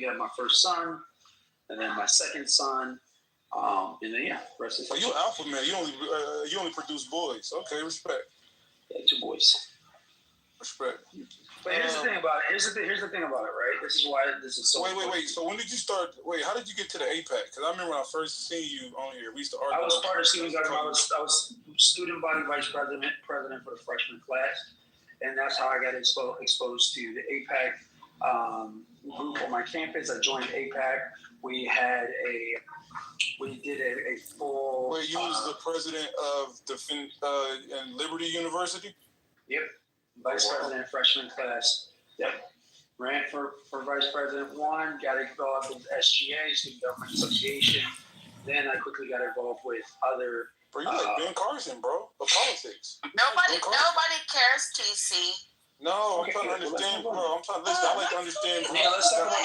had my first son, and then my second son, and then rest is. Oh, you alpha man. You only produce boys. Okay, respect. Yeah, 2 boys. Respect. But here's the thing about it. Here's the thing about it, right? This is why this is so. Wait. So when did you start? How did you get to the APAC? Because I remember when I first seen you on here, we used to argue. I was part of student government. I was student body vice president for the freshman class, and that's how I got exposed to the APAC group on my campus. I joined APAC. We did a full. Wait, you was the president of in Liberty University? Yep. Vice president, freshman class. Yep. Ran for vice president, won, got involved with SGA, Student Government Association. Then I quickly got involved with other. Bro, you like Ben Carson, bro, of politics. Nobody cares, TC. No, I'm trying to understand, bro. I'm trying to listen. I like to understand. Let's talk about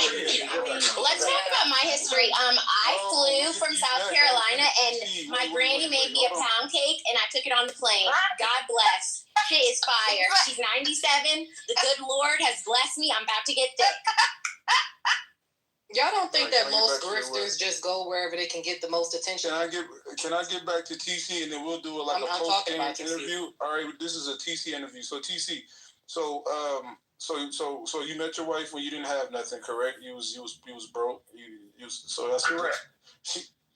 Let's talk about my history. I flew from South Carolina, and my granny made me a pound cake, and I took it on the plane. God bless. Shit is fire. She's 97. The good Lord has blessed me. I'm about to get thick. Y'all don't think that most grifters just go wherever they can get the most attention? Can I get back to TC, and then we'll do a post-game interview? All right, this is a TC interview. So TC. So you met your wife when you didn't have nothing, correct? You was broke. So that's correct.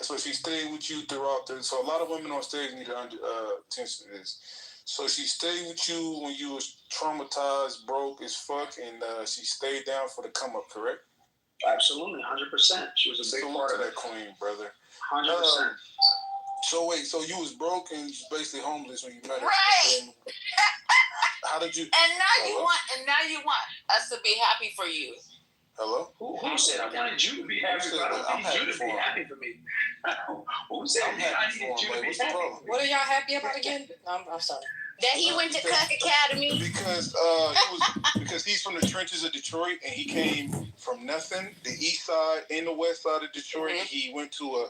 So she stayed with you throughout. So a lot of women on stage need to attention to this. So she stayed with you when you was traumatized, broke as fuck, and she stayed down for the come up, correct? Absolutely, 100%. She was a big part of that queen, brother. 100%. So wait, so you was broke and basically homeless when you met her. Right. How did you? And now you want us to be happy for you. Hello? Who said I wanted you to be happy? I need you to be happy for me. Who said I needed you to be happy? What are y'all happy about again? I'm sorry. That he went to Cuck Academy. Because he's from the trenches of Detroit, and he came from nothing, the east side and the west side of Detroit. Mm-hmm. He went to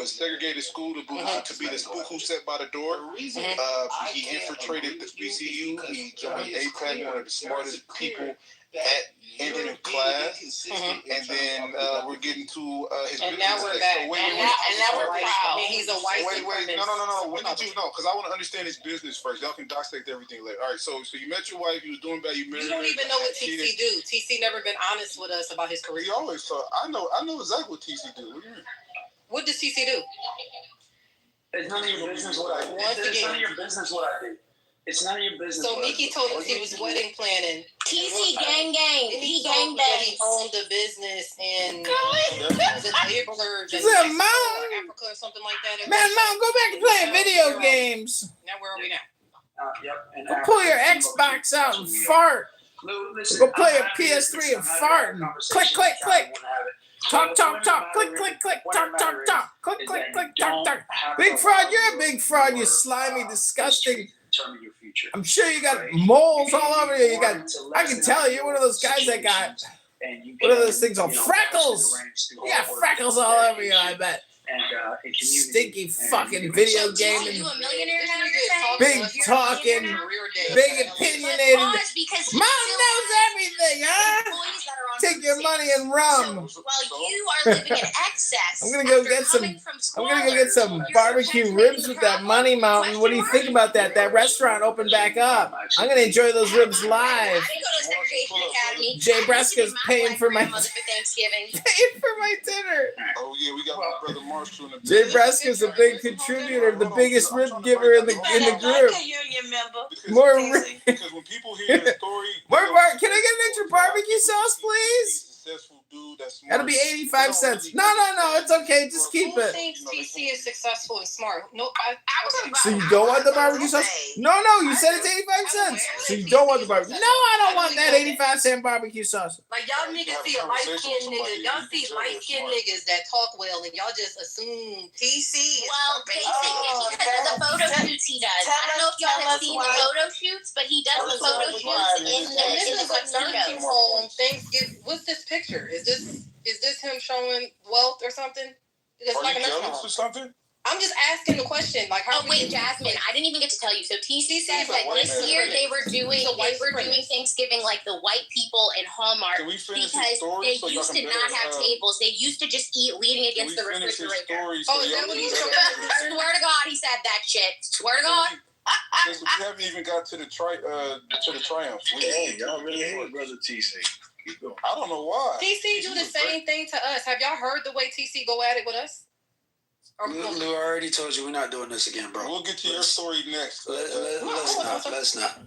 a segregated school to be the spook who sat by the door. Mm-hmm. He infiltrated the BCU. He joined APAC, one of the smartest people in class, and then we're getting to his. And now we're back. And now we're proud. He's a white supremacist. No. When did you know? Because I want to understand his business first. Y'all can dissect everything later. All right. So you met your wife. You was doing bad. You married. You don't even know what TC do. TC never been honest with us about his career. He always thought. I know exactly what TC do. What do you mean? What does TC do? It's none of your business what I do. It's none of your business what I do. It's none of your business. So Miki told us he was wedding planning. TC gang. He gang bang. He owned a business in the neighborhood. She's a mom. Africa or something like that. Man, mom, go back and play video games. Now where are we now? Yep. Go pull your Xbox out and fart. Go play a PS3 and fart. Click. Talk. Click. Talk. Click. Talk. Big fraud, you're a big fraud, you slimy, disgusting. Your future. I'm sure you got moles all over you. I can tell you're one of those guys that got one of those things on freckles. You got freckles all over you, I bet. Stinky fucking video gaming, big talking, big opinionated. Mom knows everything, huh? Take your money and rum. While you are living in excess. I'm gonna go get some barbecue ribs with that Money Mountain. What do you think about that? That restaurant opened back up. I'm gonna enjoy those ribs live. Jay Breska's paying for my Thanksgiving. Paying for my dinner. Oh yeah, we got my brother Marshall in the Jay Breska's a big contributor, the biggest rib giver in the group. More because when people hear the story, can I get an extra barbecue sauce, please? Successful dude that's smart. That'll be 85 cents. No, it's okay. Just keep it. Who thinks TC is successful and smart? No, So you don't want the barbecue sauce? No, you said it's 85 cents. So you don't want the barbecue? No, I don't want that 85-cent barbecue sauce. Like y'all niggas see a light-skinned nigga. Y'all see light-skinned niggas that talk well, and y'all just assume TC. Well, basically because of the photo shoots he does. I don't know if y'all have seen the photo shoots, but he does the photo shoots in the nursing home. Thanksgiving. What's this picture? Is this him showing wealth or something? It's like a nursing home. Or something? I'm just asking the question. Like, how? Oh wait, Jasmine, I didn't even get to tell you. So TC said that this year they were doing Thanksgiving like the white people in Hallmark because they used to not have tables. They used to just eat leaning against the refrigerator. Oh, is that what he's talking about? Swear to God, he said that shit. Swear to God. We haven't even got to the triumph. Hey, y'all really hate brother TC. I don't know why. TC do the same thing to us. Have y'all heard the way TC go at it with us? Lou, I already told you we're not doing this again, bro. We'll get to your story next. Let's not.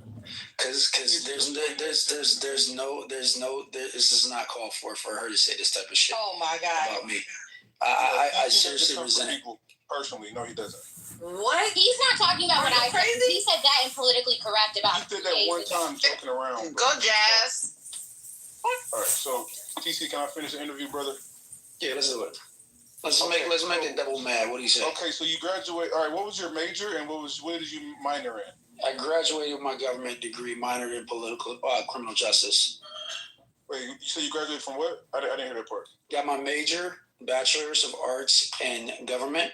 Because there's no this is not called for her to say this type of shit. Oh my God. About me. I seriously resent it. Personally, no, he doesn't. What? He's not talking about what I said. He said that and politically correct about. He did that one time joking around. Go Jazz. All right, so TC, can I finish the interview, brother? Yeah, let's do it. Let's make it double mad. What do you say? Okay, so you graduate. All right, what was your major and what did you minor in? I graduated with my government degree, minored in political criminal justice. Wait, you said you graduated from what? I didn't hear that part. Got my major, Bachelor's of Arts in Government,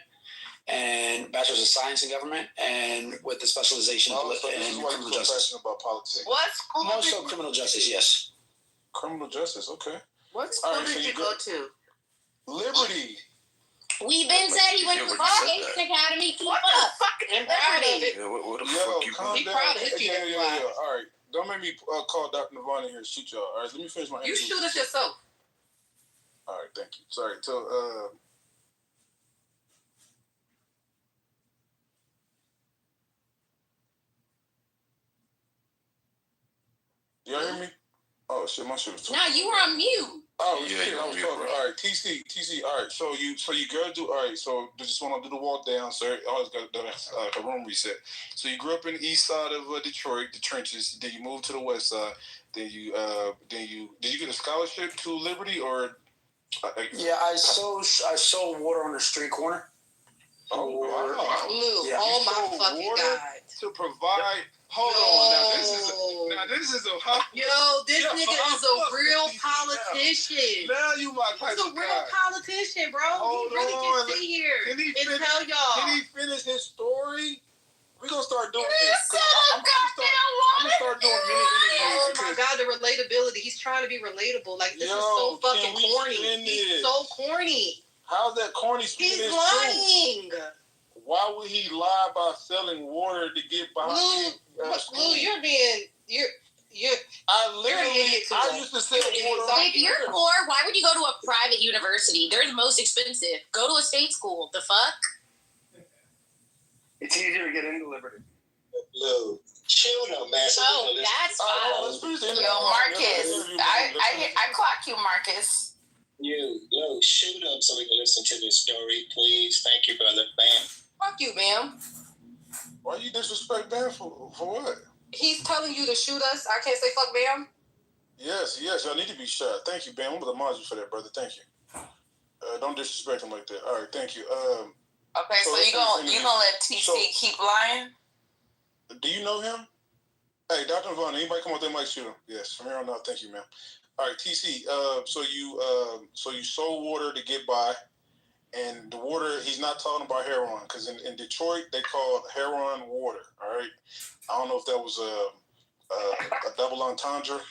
and Bachelor's of Science in Government, and with the specialization in criminal justice. About politics. What school? More so criminal justice, yes. Criminal justice, okay. What school did you go to? Liberty. We've been said he went to the Education Academy. Keep up. I'm proud of it. What the fuck you calm He down. proud of his Yeah. All right. Don't make me call Dr. Navon in here and shoot y'all. All right, let me finish my interview. You shoot us yourself. All right, thank you. Sorry. So, y'all hear me? Oh shit, my shit was talking. Now you were on mute. Oh Yeah, shit, I was talking. All right, TC. All right, so you graduate. All right, so just want to do the walk down, sir. I always got a room reset. So you grew up in the east side of Detroit, the trenches. Then you moved to the west side. Then you did you get a scholarship to Liberty or? Yeah, I sold water on the street corner. Oh wow! Lou, Yeah. oh my fucking God! To provide. Hold on, now this is a Yo, this nigga is a real politician. Now you my type He's a of real guy. politician, bro. Hold he really on. can sit here Can he and tell y'all. Can he finish his story? We're gonna start doing You this. said I'm gonna start doing mini Oh interviews. my God, the relatability. He's trying to be relatable. Like, this is so fucking corny. He's so corny. How's that corny? He's lying. Why would he lie about selling water to get behind? Lou, you're being I used to sell water. If you're poor, why would you go to a private university? They're the most expensive. Go to a state school. The fuck? It's easier to get into Liberty. Lou, chill now, man. Oh, that's fine. Yo, Marcus. I clock you, Marcus. Lou, shoot up so we can listen to this story, please. Thank you, brother. Bam. Fuck you, ma'am. Why you disrespect Ben for what? He's telling you to shoot us. I can't say fuck, ma'am. Yes, y'all need to be shot. Thank you, Ben. I'm gonna mod you for that, brother. Thank you. Don't disrespect him like that. All right, thank you. Okay, so you gonna let TC keep lying? Do you know him? Hey, Dr. Vaughn, anybody come up there might shoot him? Yes, from here on out. Thank you, ma'am. All right, TC. So you sold water to get by, and the water. He's not talking about heroin because in Detroit they call heroin water. All right. I don't know if that was a double entendre,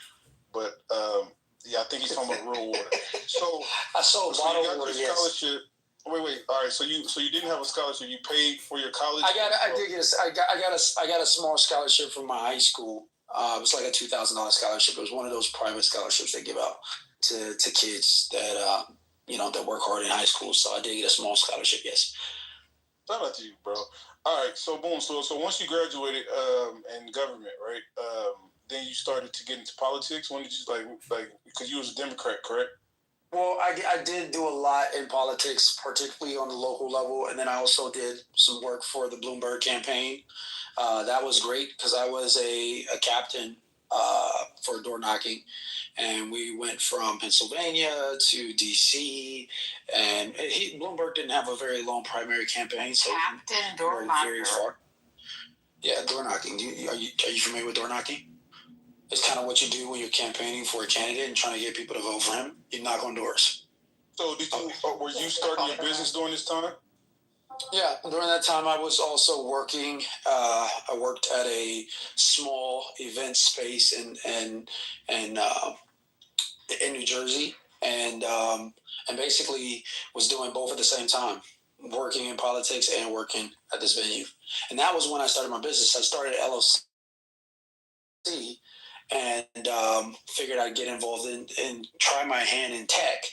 but yeah, I think he's talking about real water. So I sold bottled water. You got your scholarship. Wait. All right. So you didn't have a scholarship. You paid for your college. I got a small scholarship from my high school. It was like a $2,000 scholarship. It was one of those private scholarships they give out to kids that that work hard in high school. So I did get a small scholarship. Yes. Shout out to you, bro. All right. So boom. So once you graduated in government, right? Then you started to get into politics. When did you like because you was a Democrat, correct? Well, I did do a lot in politics, particularly on the local level, and then I also did some work for the Bloomberg campaign. That was great because I was a captain for door knocking, and we went from Pennsylvania to D.C. and Bloomberg didn't have a very long primary campaign, so Captain door knocker. Very far. Yeah, door knocking. Are you familiar with door knocking? It's kind of what you do when you're campaigning for a candidate and trying to get people to vote for him. You knock on doors. So were you starting your business during this time? Yeah, during that time, I was also working. I worked at a small event space in New Jersey, and basically was doing both at the same time, working in politics and working at this venue. And that was when I started my business. I started LLC and figured I'd get involved and try my hand in tech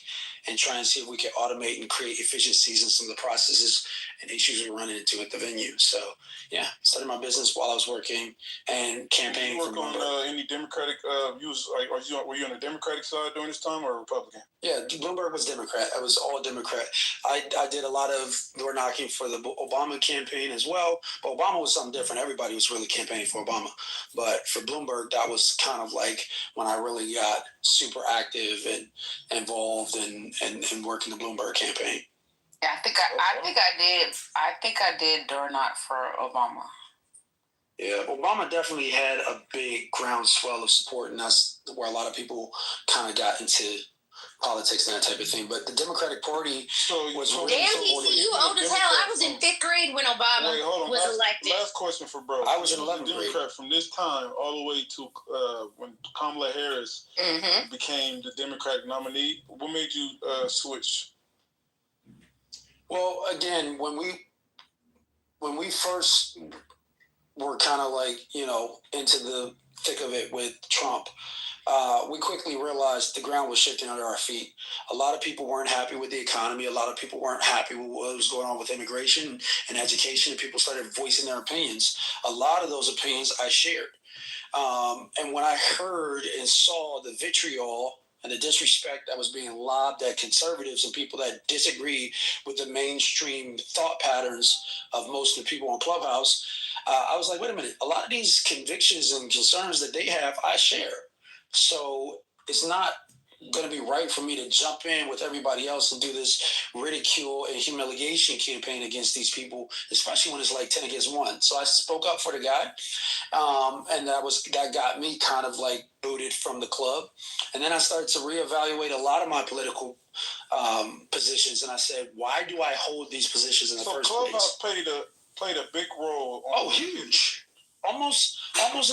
and try and see if we could automate and create efficiencies in some of the processes and issues we were running into at the venue. So, yeah, started my business while I was working and campaigning. Did you work on any Democratic were you on the Democratic side during this time or Republican? Yeah, Bloomberg was Democrat. I was all Democrat. I did a lot of door knocking for the Obama campaign as well. But Obama was something different. Everybody was really campaigning for Obama. But for Bloomberg, that was kind of like when I really got super active and involved in working the Bloomberg campaign. Yeah, I think I did door knock for Obama. Yeah, Obama definitely had a big groundswell of support, and that's where a lot of people kind of got into politics and that type of thing. But the Democratic Party was really damn, DC, you old as hell. I was in 5th grade when Obama was elected. Last question for bro. I was in 11th grade. Democrat from this time all the way to when Kamala Harris became the Democratic nominee. What made you switch? Well, again, when we first were kind of like, into the thick of it with Trump, we quickly realized the ground was shifting under our feet. A lot of people weren't happy with the economy. A lot of people weren't happy with what was going on with immigration and education, and people started voicing their opinions. A lot of those opinions I shared. And when I heard and saw the vitriol and the disrespect that was being lobbed at conservatives and people that disagree with the mainstream thought patterns of most of the people on Clubhouse, I was like, wait a minute, a lot of these convictions and concerns that they have, I share. So it's not going to be right for me to jump in with everybody else and do this ridicule and humiliation campaign against these people, especially when it's like 10 against 1. So I spoke up for the guy, and that got me kind of like booted from the club. And then I started to reevaluate a lot of my political positions, and I said, why do I hold these positions in the first place? So Clubhouse played a big role. Huge, almost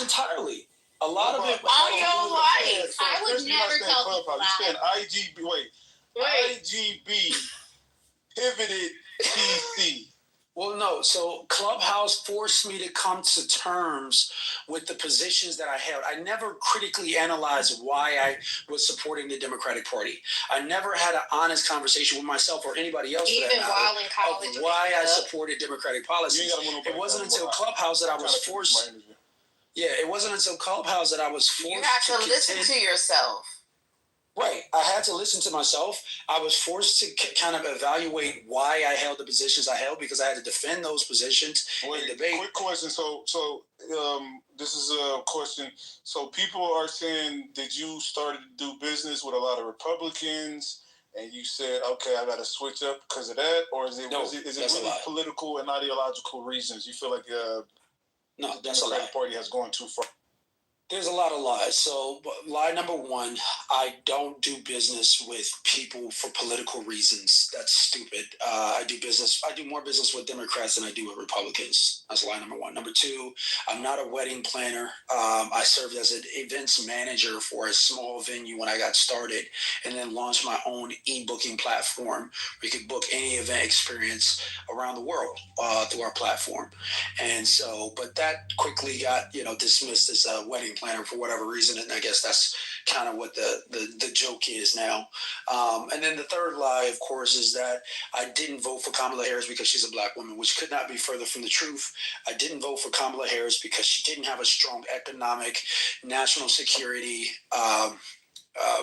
entirely. A lot of it. All your life. I would never tell people that. You said IGB. Wait. IGB pivoted TC. Well, no. So Clubhouse forced me to come to terms with the positions that I held. I never critically analyzed why I was supporting the Democratic Party. I never had an honest conversation with myself or anybody else even while in college of why I supported Democratic policies. It wasn't until Clubhouse that I was forced. Yeah, it wasn't until Clubhouse that I was forced to. You have to listen to yourself. Right. I had to listen to myself. I was forced to kind of evaluate why I held the positions I held, because I had to defend those positions in debate. Quick question. So this is a question. So people are saying that you started to do business with a lot of Republicans, and you said, okay, I got to switch up because of that? Or is it really political and ideological reasons? You feel like no, the Democratic Party has gone too far? There's a lot of lies. So lie number one, I don't do business with people for political reasons. That's stupid. I do more business with Democrats than I do with Republicans. That's lie number one. Number two, I'm not a wedding planner. I served as an events manager for a small venue when I got started, and then launched my own e-booking platform where you could book any event experience around the world through our platform. And so, but that quickly got, dismissed as a wedding planner for whatever reason, and I guess that's kind of what the joke is now. And then the third lie, of course, is that I didn't vote for Kamala Harris because she's a black woman, which could not be further from the truth. I didn't vote for Kamala Harris because she didn't have a strong economic, national security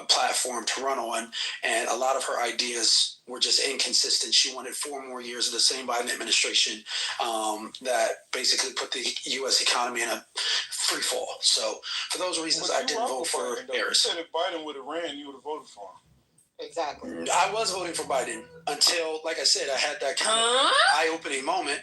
platform to run on, and a lot of her ideas were just inconsistent. She wanted 4 more years of the same Biden administration that basically put the U.S. economy in a free fall. So for those reasons, I didn't vote for Harris. You said if Biden would have ran, you would have voted for him. Exactly. I was voting for Biden until, like I said, I had that kind of eye-opening moment.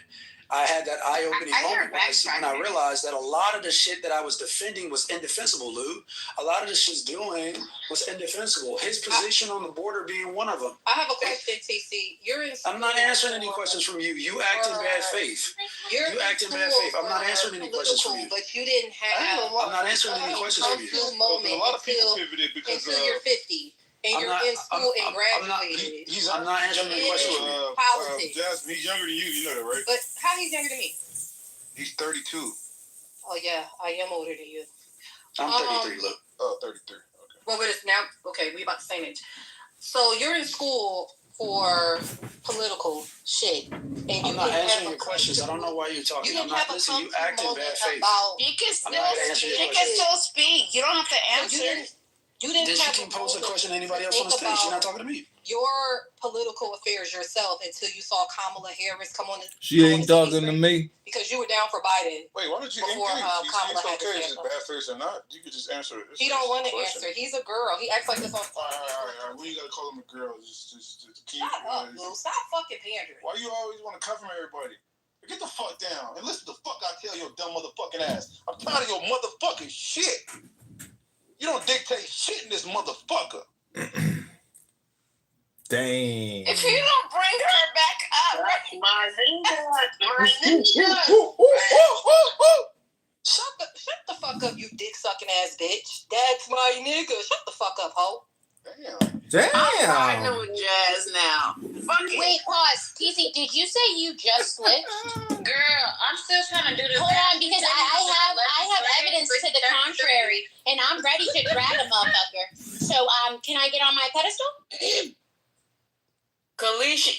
I had that eye-opening I hear moment when I realized that a lot of the shit that I was defending was indefensible, Lou. A lot of the shit's doing was indefensible. His position on the border being one of them. I have a question, TC. You're in school. I'm not answering any questions from you. You act in bad faith. You act in bad faith. I'm not answering any questions from you. But you didn't have. I'm not answering any questions from you. A moment a lot of people until pivoted because you're 50 and you're in school and graduated. I'm not answering any questions from you. Politics. Jasmine, he's younger than you know that, right? But how he's younger than me? He's 32. Oh yeah, I am older than you. I'm 33, look. Oh, 33. Okay. Well, we're just now. Okay, we about the same age. So you're in school for political shit, and you I'm not answering your questions. I don't know why you're talking. I'm not listening. You act in bad faith. You can still speak. You don't have to answer. You didn't Then have she can pose a question to anybody else on the stage. She's not talking to me. Your political affairs yourself until you saw Kamala Harris come on. She ain't talking to me. Because you were down for Biden. Wait, why don't you Before, engage? Kamala It's had okay to if it's bad face or not. You could just answer it. He don't want to answer. He's a girl. He acts like this on. All right. We ain't gotta call him a girl. Just keep. Shut up, Lou. Stop fucking pandering. Why you always want to cover everybody? Get the fuck down and listen to the fuck I tell your dumb motherfucking ass. I'm tired of your motherfucking shit. You don't dictate shit in this motherfucker. Dang. If you don't bring her back up, My ninja. Shut the fuck up, you dick sucking ass bitch. That's my nigga. Shut the fuck up, hoe. Damn. I'm riding with Jazz now. Fuck it. Wait, pause. TC, did you say you just switched? Girl, I'm still trying to do this. Hold on, because I have evidence to the contrary, and I'm ready to drag a motherfucker. So, can I get on my pedestal? Kalisha,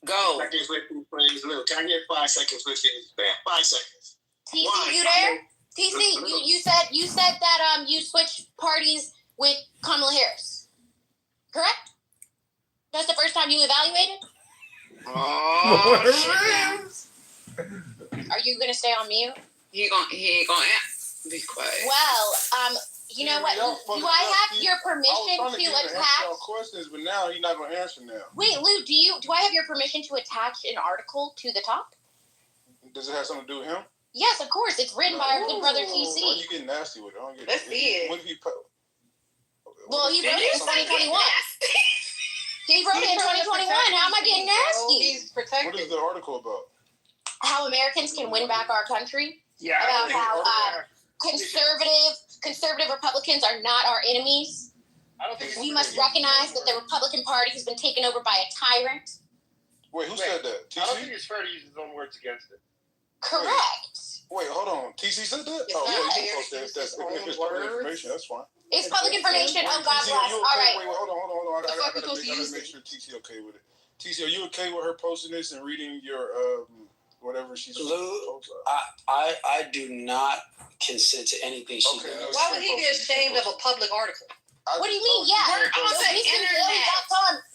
go. Seconds with you, please. Look, can I get 5 seconds with you? 5 seconds. TC, Why? you there? TC, you said that you switched parties with Kamala Harris, correct? That's the first time you evaluated? Oh, Are you gonna stay on mute? he ain't gonna answer. Be quiet. Well, you know what? Do I have your permission to attach? Questions, but now he's not gonna answer now. Wait, Lou, do I have your permission to attach an article to the top? Does it have something to do with him? Yes, of course. It's written by our good brother Why TC. you getting nasty with it? I don't get Let's see it. What did he Well, he wrote it in 2021. He wrote it in 2021. How am I getting nasty? He's protected. What is the article about? How Americans can win back our country. Yeah. About how conservative Republicans are not our enemies. I don't think We must recognize that the Republican Party has been taken over by a tyrant. Wait, who said that? I don't TC? think it's fair to use his own words against it. Correct. Wait, hold on. TC said that? It's Oh, not yeah, you fair can post to that. use If that's his own if it's public words. information, that's fine. It's public information. Oh, God TC, bless. are you All okay? right. Wait, hold on. The I fuck you gotta supposed to use make sure TC okay with it. TC, are you okay with her posting this and reading your whatever she's Lou, I do not consent to anything she Okay, does. Why would he be ashamed of a public article? What do you mean? Yeah. We're on the internet.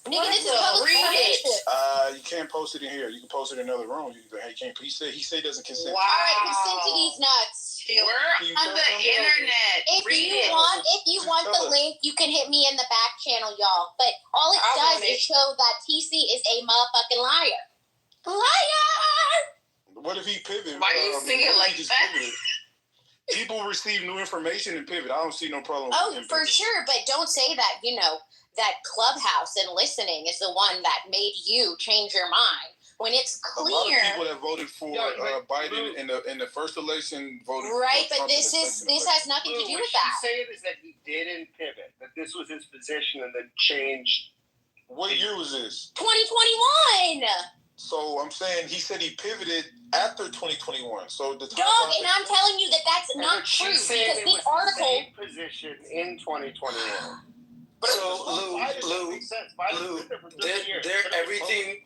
Nigga, this is public Read it. information. You can't post it in here. You can post it in another room. He can't. He said he doesn't consent. Wow. All right, consent to these nuts. We're on the internet. If Read you it. want the link, you can hit me in the back channel, y'all. But all it I does want is it. show that TC is a motherfucking liar. Liar! What if he pivoted? Why you singing what if like he just that? pivoted? People receive new information and pivot. I don't see no problem. Oh, with him for pivoting. sure. But don't say that, that Clubhouse and listening is the one that made you change your mind. When it's A lot clear. of people that voted for Biden in the first election voted Right, for but Trump in this the is second this election. has nothing to do What with she's that. saying is that he didn't pivot, that this was his position and then changed. What year was this? 2021. So I'm saying he said he pivoted after 2021. So the Dog, and I'm telling you that that's not true She's saying because it this was article. the same position in 2021. So Lou,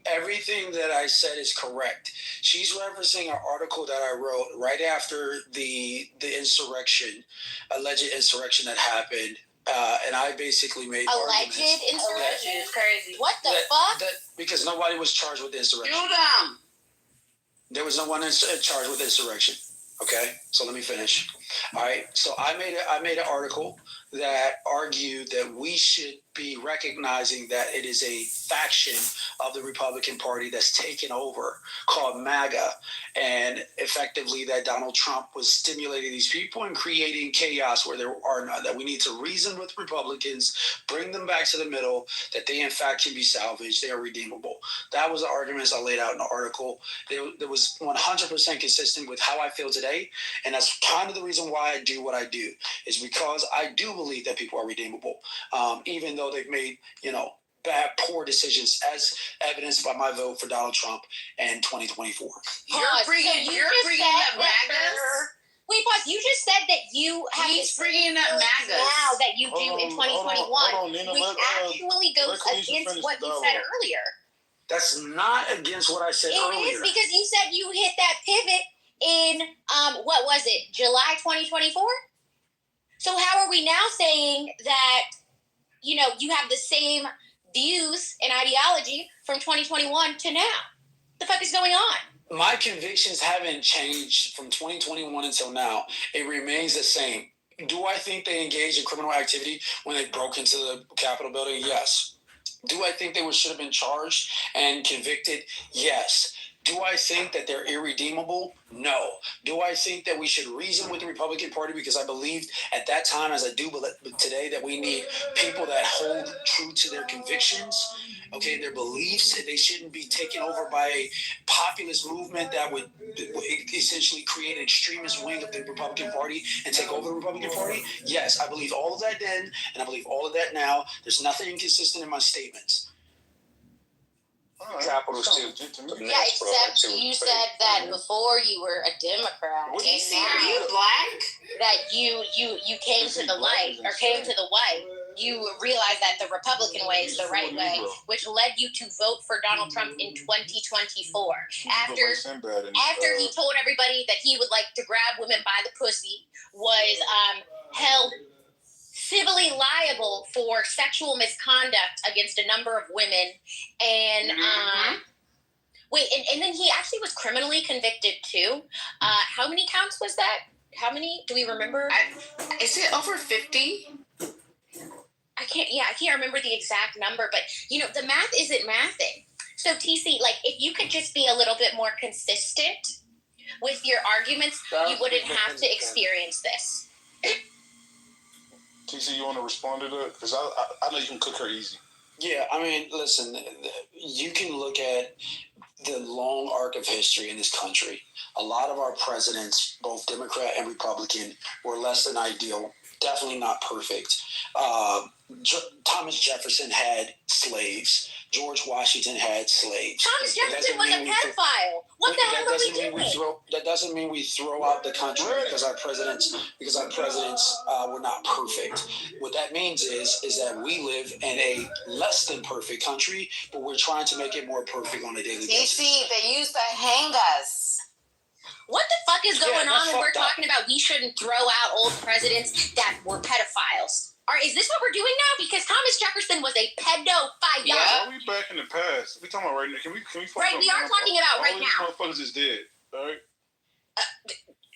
everything that I said is correct. She's referencing an article that I wrote right after the insurrection, alleged insurrection that happened, and I basically made Alleged arguments insurrection? It's crazy. What the fuck? because nobody was charged with insurrection. Do them. There was no one charged with insurrection. Okay, so let me finish. All right, so I made an article that argue that we should be recognizing that it is a faction of the Republican Party that's taken over called MAGA, and effectively that Donald Trump was stimulating these people and creating chaos where there are none, that we need to reason with Republicans, bring them back to the middle, that they in fact can be salvaged, they are redeemable. That was the arguments I laid out in the article. It was 100% consistent with how I feel today, and that's kind of the reason why I do what I do, is because I do believe that people are redeemable, even though they've made, bad, poor decisions, as evidenced by my vote for Donald Trump in 2024. You're bringing up MAGA. Wait, pause. You just said that you have He's bringing up MAGA now that you do in 2021, hold on, Nina, which actually goes against what you said earlier. That's not against what I said earlier. It is, because you said you hit that pivot in what was it, July 2024? So how are we now saying that you have the same views and ideology from 2021 to now? The fuck is going on? My convictions haven't changed from 2021 until now. It remains the same. Do I think they engaged in criminal activity when they broke into the Capitol building? Yes. Do I think they should have been charged and convicted? Yes. Do I think that they're irredeemable? No. Do I think that we should reason with the Republican Party? Because I believed at that time, as I do today, that we need people that hold true to their convictions, their beliefs, and they shouldn't be taken over by a populist movement that would essentially create an extremist wing of the Republican Party and take over the Republican Party. Yes, I believe all of that then, and I believe all of that now. There's nothing inconsistent in my statements. Capitals too. Yeah, except you said that before you were a Democrat. Are you black? That you came to the light, or came to the white. You realized that the Republican way is the right way, which led you to vote for Donald Trump in 2024. After he told everybody that he would like to grab women by the pussy, was held civilly liable for sexual misconduct against a number of women, and and then he actually was criminally convicted too. How many counts was that? How many? Do we remember? Is it over 50? I can't remember the exact number, but the math isn't mathing. So TC, if you could just be a little bit more consistent with your arguments, you wouldn't have to experience this. TC, you want to respond to that? Because I know you can cook her easy. Yeah, I mean, listen, you can look at the long arc of history in this country. A lot of our presidents, both Democrat and Republican, were less than ideal, definitely not perfect. Thomas Jefferson had slaves. George Washington had slaves. Thomas Jefferson was a pedophile. What the hell are we doing? That doesn't mean we throw out the country because our presidents were not perfect. What that means is that we live in a less than perfect country, but we're trying to make it more perfect on a daily basis. They used to hang us. What the fuck is going on when we're talking about we shouldn't throw out old presidents that were pedophiles? Is this what we're doing now? Because Thomas Jefferson was a pedophile. Yeah, we back in the past. We talking about right now. Can we right, we are talking about right now. All these motherfuckers is dead. All right.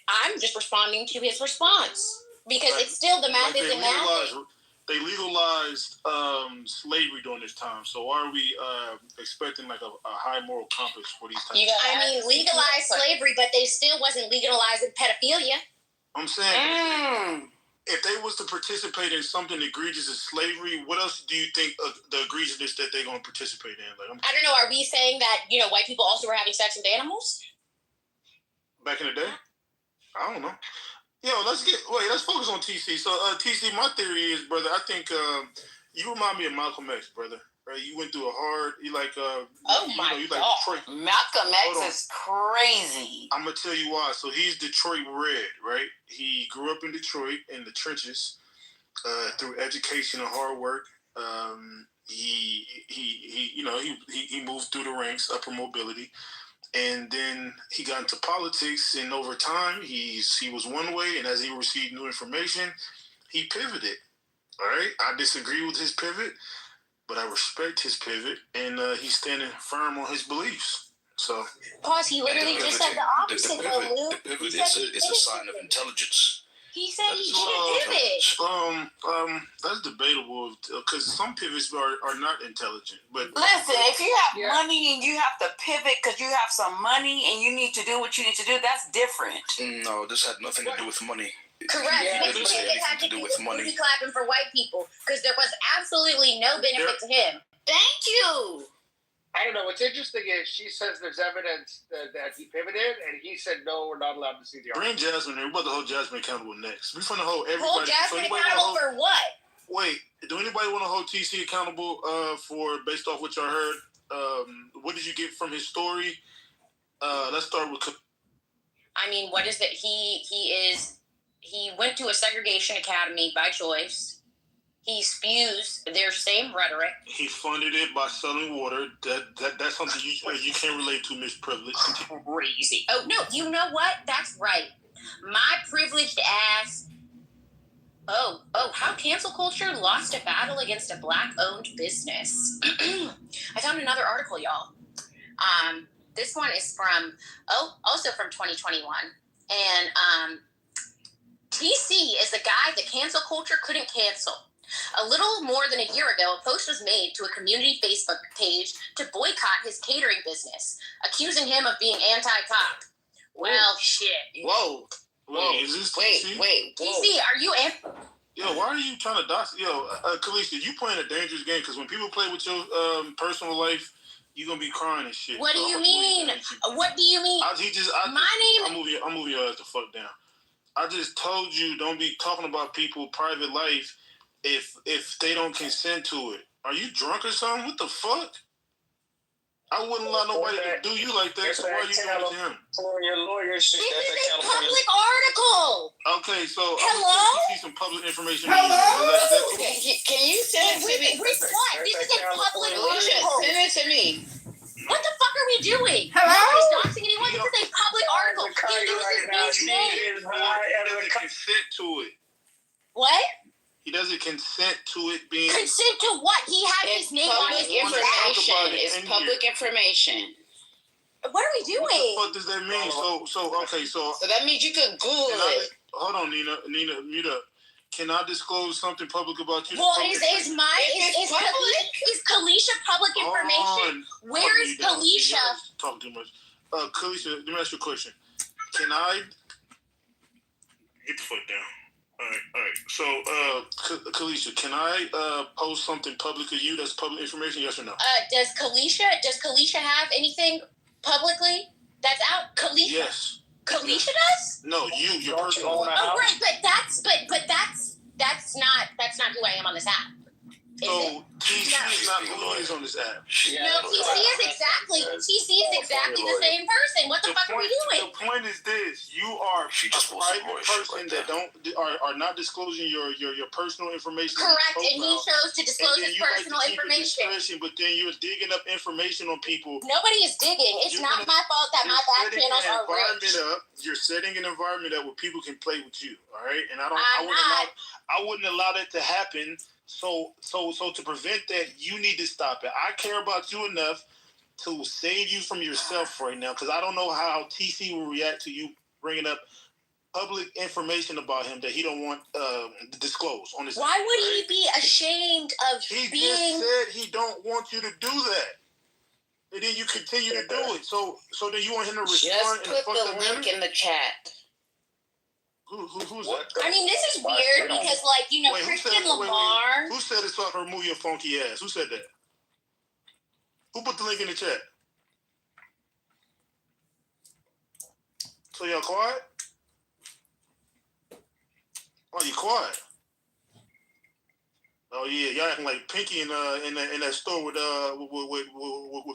I'm just responding to his response because it's still the math isn't math. They legalized slavery during this time. So why are we expecting a high moral compass for these types? Legalized slavery, but they still wasn't legalizing pedophilia. I'm saying. If they was to participate in something egregious as slavery, what else do you think the egregiousness that they're going to participate in? I don't know. Are we saying that, white people also were having sex with animals? Back in the day? I don't know. Let's focus on TC. So, TC, my theory is, brother, I think you remind me of Malcolm X, brother. Right? You went through a hard, you like Detroit. Malcolm X is crazy. I'm going to tell you why. So he's Detroit red, right? He grew up in Detroit in the trenches through education and hard work. He moved through the ranks, upper mobility. And then he got into politics, and over time, he was one way, and as he received new information, he pivoted. All right? I disagree with his pivot, but I respect his pivot, and he's standing firm on his beliefs. So, Pause, he literally just said the opposite, though, Lou. The pivot is a sign of intelligence. He said he didn't pivot. That's debatable because some pivots are not intelligent. But listen, if you have money and you have to pivot because you have some money and you need to do what you need to do, that's different. No, this had nothing to do with money. Correct. It didn't say anything to do with money. Booty clapping for white people because there was absolutely no benefit to him. Thank you. I don't know. What's interesting is she says there's evidence that he pivoted, and he said, no, we're not allowed to see the bring article. Jasmine. We're about to hold Jasmine accountable next. We're going to hold everybody. Hold Jasmine accountable for what? Wait, do anybody want to hold TC accountable for, based off what y'all heard? What did you get from his story? Let's start with... I mean, what is it? He went to a segregation academy by choice. He spews their same rhetoric. He funded it by selling water. That's something you can't relate to, Miss Privilege. Crazy. Oh, no, you know what? That's right. My privileged ass. Oh, how cancel culture lost a battle against a black-owned business. I found another article, y'all. This one is also from 2021. And TC is the guy that cancel culture couldn't cancel. A little more than a year ago, a post was made to a community Facebook page to boycott his catering business, accusing him of being anti-cop. Well, shit. Whoa. Is this TC? Wait. TC, are you Yo, why are you trying to dox? Yo, Kalisha, you playing a dangerous game because when people play with your personal life, you're going to be crying and shit. What do you mean? What do you mean? I'm moving your ass the fuck down. I just told you don't be talking about people's private life if they don't consent to it. Are you drunk or something? What the fuck? I wouldn't allow nobody to do you like that, so why are you doing it to him? Your lawyer shit. This is a public article. Okay, so hello? I'm see some public information. Hello? Can you send it to me? What? This is a public article. Send it to me. What the fuck are we doing? Hello? Nobody's doxing anyone. This is a public article. He uses these names. He doesn't consent to it. What? He doesn't consent to it being... Consent to what? He has his name on his information. It's public information. What are we doing? What the fuck does that mean? So that means you could Google it. Hold on, Nina, mute up. Can I disclose something public about you? Well, is Kalisha public information? Where is Kalisha? Talking too much. Kalisha, let me ask you a question. Can I... Get the fuck down. All right. So, Kalisha, can I post something public of you that's public information? Yes or no? Does Kalisha have anything publicly that's out? Kalisha? Yes. Kalisha does? No, your personal. Oh, right, but that's not who I am on this app. So TC is not who he is on this app. No, TC is exactly the same person. What the fuck are we doing? The point is this: you are a private person that are not disclosing your personal information. Correct, and he chose to disclose his personal information. But then you're digging up information on people. Nobody is digging. It's not my fault that my back channels are rich. You're setting an environment up where people can play with you. All right, and I wouldn't allow that to happen. So to prevent that, you need to stop it. I care about you enough to save you from yourself right now, because I don't know how TC will react to you bringing up public information about him that he don't want to disclose on his. Why would he be ashamed of He being? just said he don't want you to do that, and then you continue to do it. So then you want him to respond? Just put the link in the chat. Who's that? I mean, this is weird because, Christian Lamar. Who said it so I can remove your funky ass? Who said that? Who put the link in the chat? So y'all quiet? Oh, you quiet? Oh yeah, y'all acting like Pinky in that store with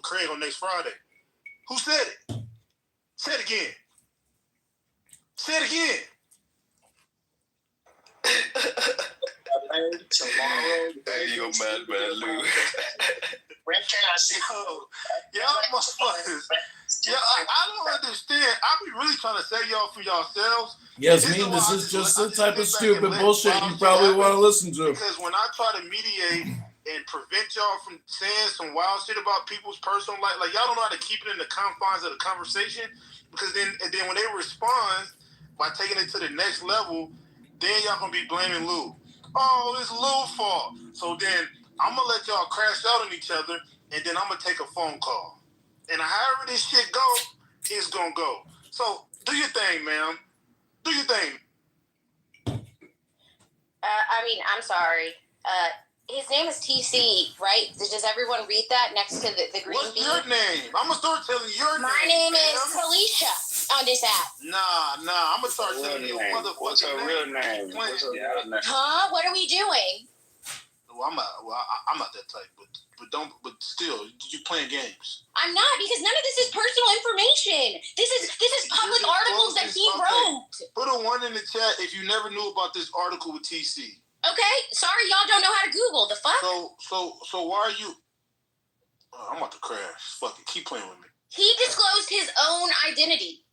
Craig on next Friday. Who said it? Say it again. Say it again. Tomorrow. Hey, yo, man, Lou. When can I see Y'all motherfuckers. Yeah, I don't understand. I be really trying to save y'all from yourselves. Yes, this is just the type of stupid bullshit you probably want to listen to. Because when I try to mediate and prevent y'all from saying some wild shit about people's personal life, like y'all don't know how to keep it in the confines of the conversation. Because then when they respond by taking it to the next level, then y'all gonna be blaming Lou. Oh, it's Lou's fault. So then I'm gonna let y'all crash out on each other, and then I'm gonna take a phone call. And however this shit go, it's gonna go. So do your thing, ma'am. Do your thing. I mean, I'm sorry. His name is TC, right? Does everyone read that next to the green What's bean? your name? I'm gonna start telling your name. My name is Kalisha on this app. Nah. I'm gonna start telling you motherfucking What's her real name? What's her real name? Huh? What are we doing? Well, I'm not that type, but still, you playing games. I'm not, because none of this is personal information. This is public articles that he wrote. Put a 1 in the chat if you never knew about this article with TC. Okay, sorry, y'all don't know how to Google. The fuck? So why are you? I'm about to crash. Fuck it, keep playing with me. He disclosed his own identity.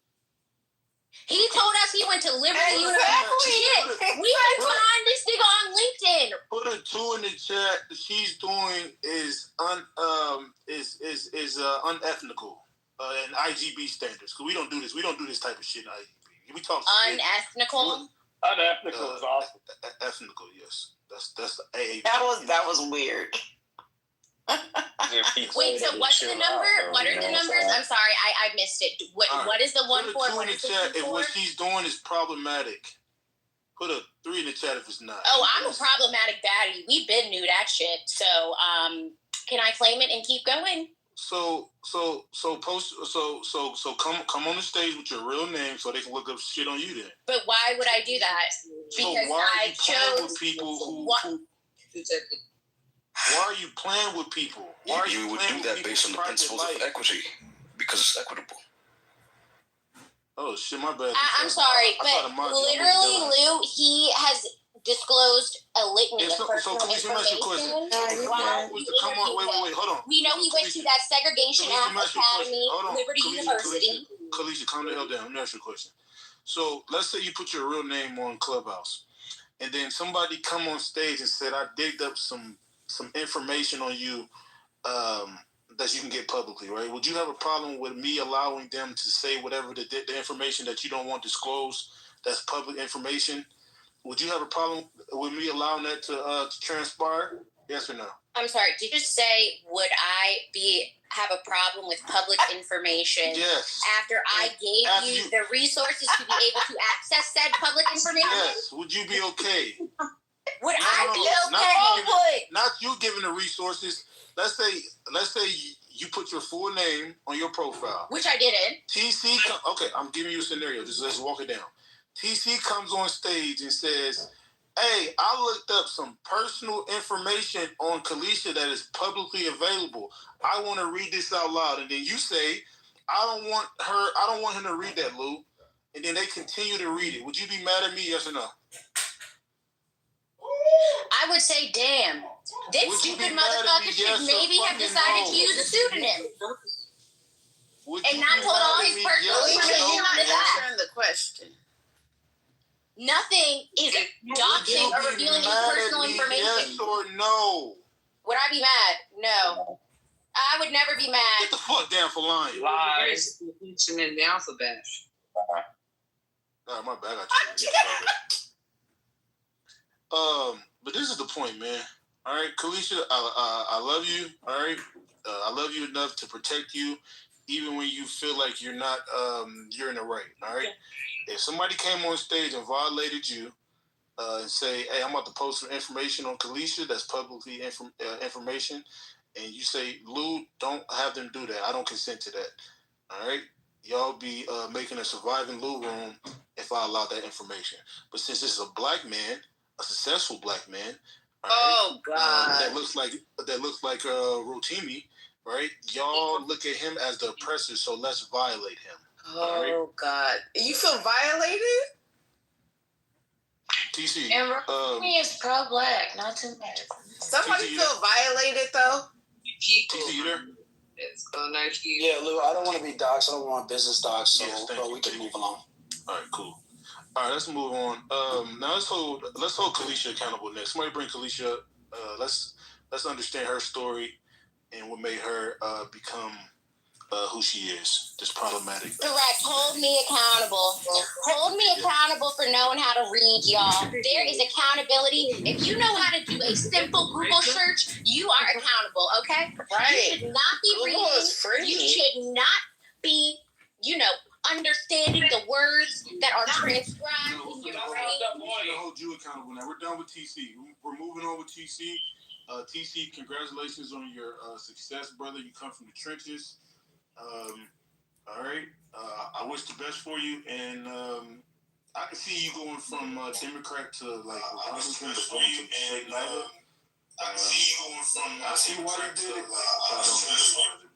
He told us he went to Liberty University. Shit, we can find this nigga on LinkedIn. Put a 2 in the chat. That she's doing is unethical in IGB standards. Cause we don't do this. We don't do this type of shit in IGB. We talk unethical. Unethical is awesome. Ethnical, yes. That's AA. That was weird. Wait, so what's the number? What are the numbers? I'm sorry, I missed it. What is the one for? Put a 2 in the chat if what she's doing is problematic. Put a 3 in the chat if it's not. Oh, I'm a problematic baddie. We've been new that shit. So, can I claim it and keep going? So come on the stage with your real name so they can look up shit on you then. But why would I do that? Because so why are you chose with people who why are you playing with people? Why are you would do that based on the principles of equity because it's equitable. Oh shit, my bad. I'm sorry, but literally, Lou, he has disclosed a litany of personal information. Come on, wait, hold on. We know he went to that segregation academy, Liberty University. Kalisha, calm the hell down. Let me ask you a question. So let's say you put your real name on Clubhouse, and then somebody come on stage and said, "I digged up some information on you that you can get publicly," right? Would you have a problem with me allowing them to say whatever the information that you don't want disclosed that's public information? Would you have a problem with me allowing that to transpire? Yes or no? I'm sorry, did you just say, would I have a problem with public information? Yes. After I gave you the resources to be able to access said public information? Yes. Would you be okay? Would I be okay? Not you giving the resources. Let's say you put your full name on your profile. Which I didn't. TC, okay, I'm giving you a scenario. Just let's walk it down. TC comes on stage and says, "Hey, I looked up some personal information on Kalisha that is publicly available. I want to read this out loud." And then you say, I don't want him to read that, Lou." And then they continue to read it. Would you be mad at me, yes or no? I would say, damn, this stupid motherfucker should maybe have decided to use a pseudonym. And not told all his personal information on his app. The question. Nothing is doxing or revealing his personal information. Yes or no? Would I be mad? No. I would never be mad. Get the fuck down for lying. Lies. In the alphabet. Nah, my bad. But this is the point, man. All right, Kalisha, I love you. All right, I love you enough to protect you, even when you feel like you're not, you're in the right. All right. Yeah. If somebody came on stage and violated you, and say, "Hey, I'm about to post some information on Kalisha that's publicly information," and you say, "Lou, don't have them do that. I don't consent to that." All right. Y'all be making a surviving Lou room if I allow that information. But since this is a black man, a successful black man, right, oh God, that looks like Rotimi, right? Y'all look at him as the oppressor, so let's violate him. Oh right? God, you feel violated? TC, and Rotimi is pro-black, not too much. Somebody TC, feel violated though. TC, you there? It's so nice. Yeah, Lou, I don't want to be doxxed. I don't want business doxxed, so yes, we can move along. All right, cool. All right, let's move on. Now let's hold Kalisha accountable next. Somebody bring Kalisha up. Let's understand her story and what made her become who she is. That's problematic. Correct. Hold me accountable. Hold me accountable for knowing how to read, y'all. There is accountability. If you know how to do a simple Google search, you are accountable, okay? Right. You should not be Google reading. is free. You should not be, understanding the words that are transcribed in your brain. I'm going to hold you accountable now. We're done with TC. We're moving on with TC. TC, congratulations on your success, brother. You come from the trenches. All right. I wish the best for you, and I can see you going from Democrat to like Republican to going to straight level. I see why you did it.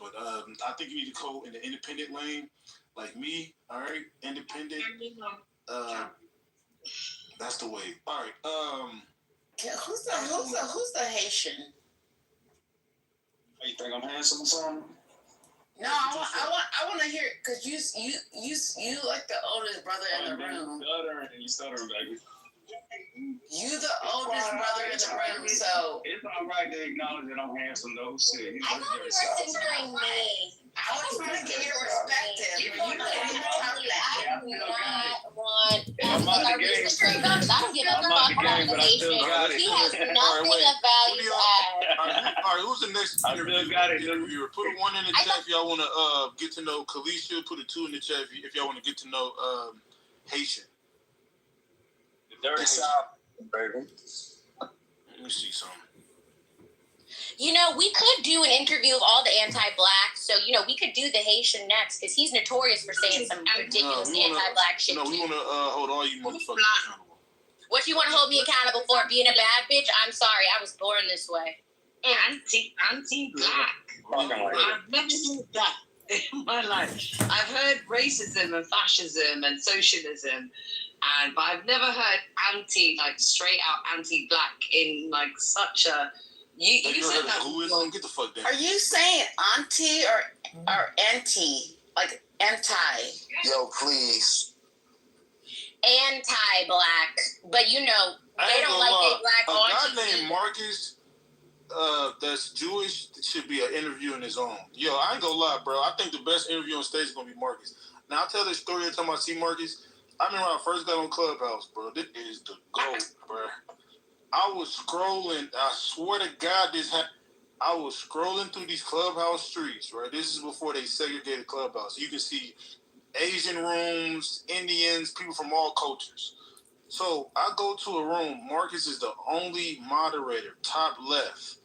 But I think you need to go in the independent lane, like me. All right, independent. That's the way. All right. Who's the Haitian? You think I'm handsome or something? No, I want to hear it because you like the oldest brother in the room. You stuttering, baby. You the oldest brother in the room, so it's all right to acknowledge that I'm handsome, though. Shit, I thought you were censoring me. I was trying to give you respect. You don't even talk that. I do not want our business straight up. I don't give a fuck about the nation. He has nothing of value to add. All right, who's the next interviewer? Put a 1 in the chat if y'all want to get to know Kalisha. Put a 2 in the chat if y'all want to get to know Haitian. Dirty South, baby. Let me see something. We could do an interview of all the anti-blacks. So, we could do the Haitian next because he's notorious for saying some ridiculous anti-black shit. No, we want to hold all you motherfuckers accountable. What you want to hold me accountable for? Being a bad bitch? I'm sorry. I was born this way. Anti-black. I've never heard that in my life. I've heard racism and fascism and socialism. But I've never heard straight out anti-black in such a. You said that. Get the fuck down. Are you saying auntie or anti? Like anti? Yo, please. Anti-black, but they don't like they black on. A guy TV. named Marcus, that's Jewish, should be an interview in his own. Yo, I ain't gonna lie, bro. I think the best interview on stage is gonna be Marcus. Now I'll tell this story every time I see Marcus. I remember when I first got on Clubhouse, bro. This is the GOAT, bro. I was scrolling. I swear to God, I was scrolling through these Clubhouse streets, right? This is before they segregated Clubhouse. You can see Asian rooms, Indians, people from all cultures. So I go to a room. Marcus is the only moderator, top left.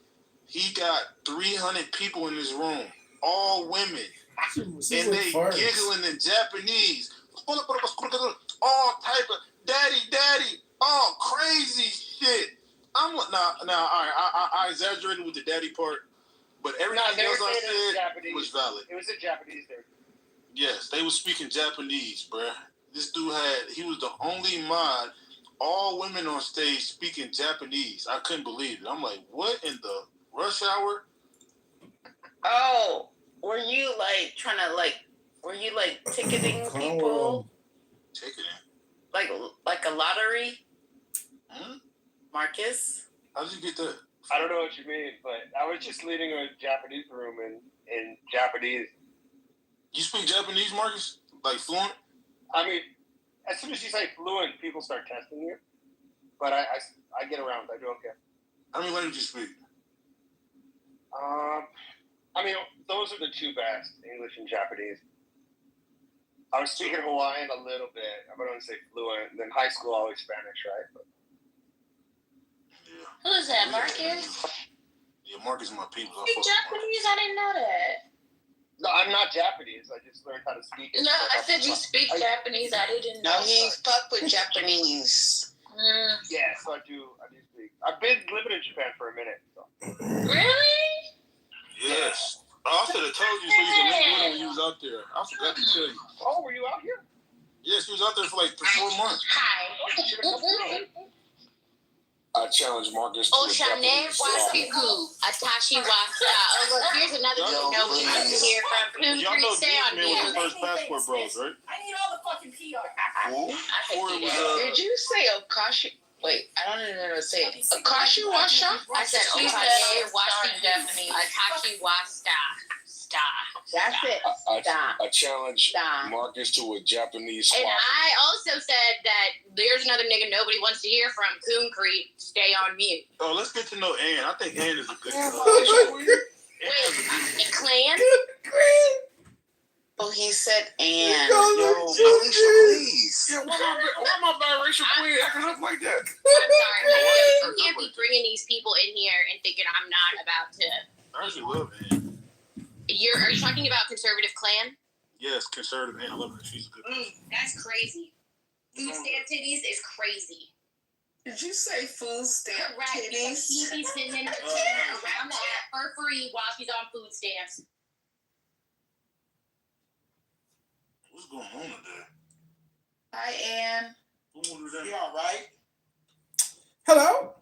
He got 300 people in his room, all women. And they giggling in Japanese. All type of daddy, all crazy shit. I'm all right. I exaggerated with the daddy part, but everything else I said was valid. It was in Japanese there. Yes, they were speaking Japanese, bruh. This dude he was the only mod, all women on stage speaking Japanese. I couldn't believe it. I'm like, what in the rush hour? Oh, were you trying to ticketing people? Ticketing? Like a lottery? Marcus? How did you get that? I don't know what you mean, but I was just leading a Japanese room in Japanese. You speak Japanese, Marcus? Like fluent? I mean, as soon as you say fluent, people start testing you. But I get around. I do okay. How many languages you speak? I mean, those are the two best, English and Japanese. I was speaking Hawaiian a little bit. I wouldn't say fluent. And then high school, always Spanish, right? But who is that, Marcus? Yeah, Marcus is my people. Speak Japanese? I didn't know that. No, I'm not Japanese. I just learned how to speak it. No, I said you speak Japanese. I didn't know. No, he ain't fuck with Japanese. Yeah, so I do speak. I've been living in Japan for a minute. So. Really? Yes. I should have told you so you could link with him when you was out there. I forgot to tell you. Oh, were you out here? Yes, he was out there for 4 months. Hi. I challenge Marcus to Oshane Wasiku, Atashi Wasa. Oh, look, here's another thing we need to hear from. Y'all know Disney was the first Passport Bros, right? I need all the fucking PR. Did you say Okashi? Wait, I don't even know how to say it. Akashi Washa? I said Oshane Wasi Japanese. Atashi Wasta. That's it. Stop. I challenge Stop. Marcus to a Japanese And squat. I also said that there's another nigga nobody wants to hear from. Concrete, stay on mute. Oh, let's get to know Ann. I think Ann is a good Wait, Clan? Oh, he said Ann. Alicia, please. Yeah, why am I biracial queen acting up like that? I'm sorry. You can't be bringing these people in here and thinking I'm not about to. I actually love Ann. Are you talking about conservative Clan? Yes, conservative Ann. I love her. She's a good person. That's crazy. Food stamp titties is crazy. Did you say food stamp Correct. Because he be sending around that for free while she's on food stamps. What's going on today? Hi, Ann. You all right? Hello?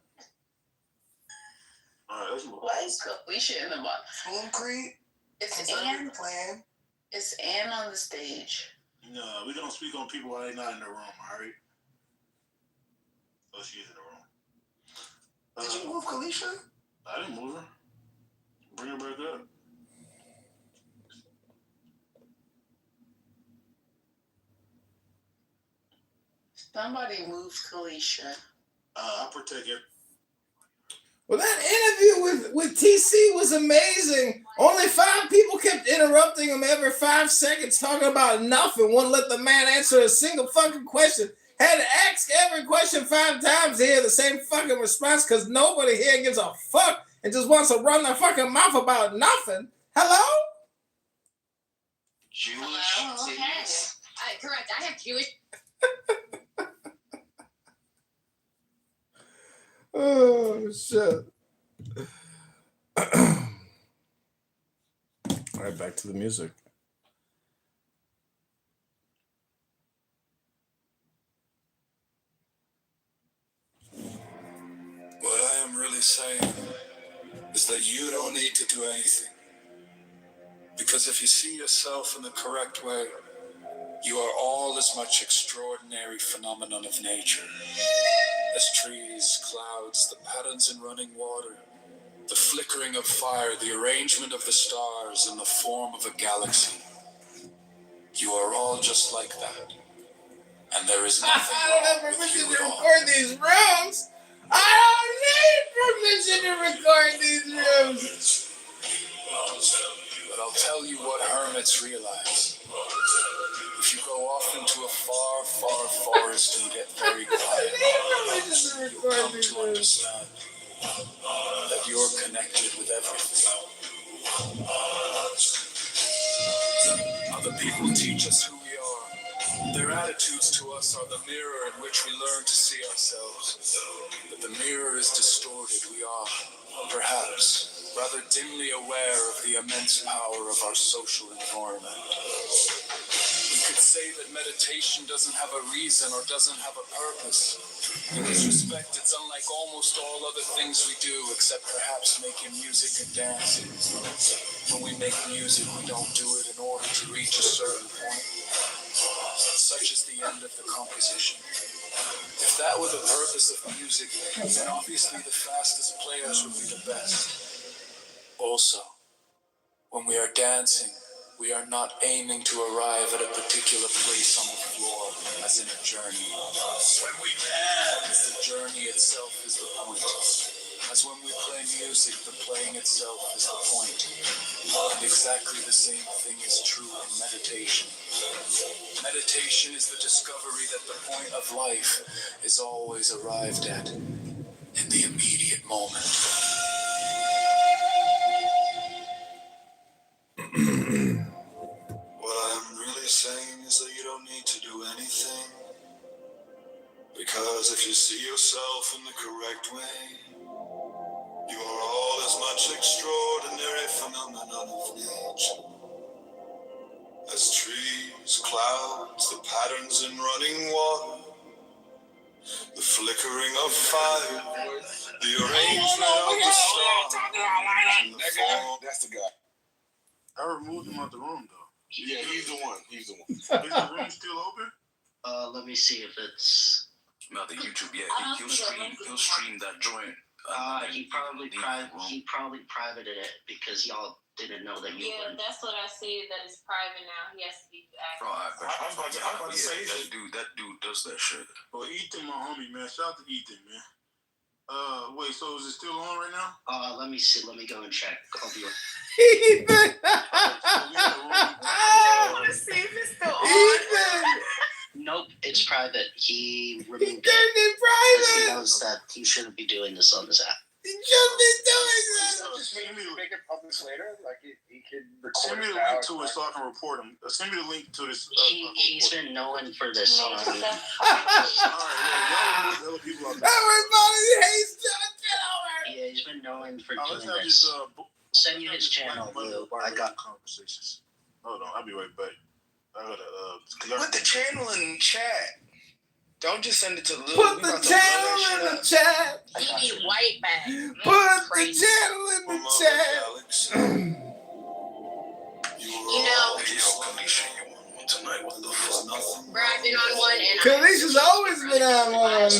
All right, let's move. Why is Felicia in the box? Concrete? It's Ann. It's Ann on the stage. No, we don't speak on people while they're not in the room, all right? Oh, she is in the room. Did you move Kalisha? I didn't move her. Bring her back up. Somebody moves Kalisha. I'll protect her. Well, that interview with TC was amazing. Only 5 people kept interrupting him every 5 seconds, talking about nothing. Wouldn't let the man answer a single fucking question. Had to ask every question 5 times to hear the same fucking response because nobody here gives a fuck and just wants to run their fucking mouth about nothing. Hello? Jewish. Oh, okay. Correct. I have Jewish. Oh, shit. All right, back to the music. What I am really saying is that you don't need to do anything. Because if you see yourself in the correct way, you are all as much extraordinary phenomenon of nature as trees, clouds, the patterns in running water, the flickering of fire, the arrangement of the stars, and the form of a galaxy. You are all just like that. And there is nothing I don't have wrong with permission you to at all. record these rooms. I don't need permission to record these rooms. But I'll tell you what hermits realize. If you go off into a far, far forest and get very quiet, you'll come to understand that you're connected with everything. Other people teach us who we are. Their attitudes to us are the mirror in which we learn to see ourselves. But the mirror is distorted. We are, perhaps, rather dimly aware of the immense power of our social environment. We could say that meditation doesn't have a reason or doesn't have a purpose. In this respect, it's unlike almost all other things we do, except perhaps making music and dancing. When we make music, we don't do it in order to reach a certain point. Such is the end of the composition. If that were the purpose of music, then obviously the fastest players would be the best. Also, when we are dancing, we are not aiming to arrive at a particular place on the floor, as in a journey. When we dance, the journey itself is the point. As when we play music, the playing itself is the point. And exactly the same thing is true in meditation. Meditation is the discovery that the point of life is always arrived at in the immediate moment. What I'm really saying is that you don't need to do anything. Because if you see yourself in the correct way, you are all as much extraordinary phenomenon of nature as trees, clouds, the patterns in running water, the flickering of fire, the arrangement of the stars, and the form. That's the guy. I removed him out the room, though. Yeah, he's the one. He's the one. Is the room still open? Let me see if it's. No, the YouTube. Yeah, he'll stream that joint. He probably privated it because y'all didn't know that you Yeah, were. that's what I said. That it's private now. He has to be Bro, active. I'm about to say that dude does that shit. Well, Ethan, my homie, man. Shout out to Ethan, man. Wait, so is it still on right now? Let me see. Let me go and check. I'll be right. Ethan. I want to see if it's still on. Ethan. Nope, it's private. He He removed turned it it because he private. knows that he shouldn't be doing this on this app. He shouldn't be doing that. Just make it public later. Like he could Send record me the it link out. to it so I can report him. Send me the link to this. He's been known for this on. Alright, well, y'all people out there. Everybody hates John Kitover. Yeah, he's been known for Let's doing have this. this. Send you his channel, Lou. I got conversations. Hold on, I'll be right back. I gotta Put the channel in chat. Don't just send it to Lou. Put the channel in the chat. He need white back. Put the channel in the chat. You know, Tonight, what the fuck? bro, I've been on one and Kalisha's always been on one.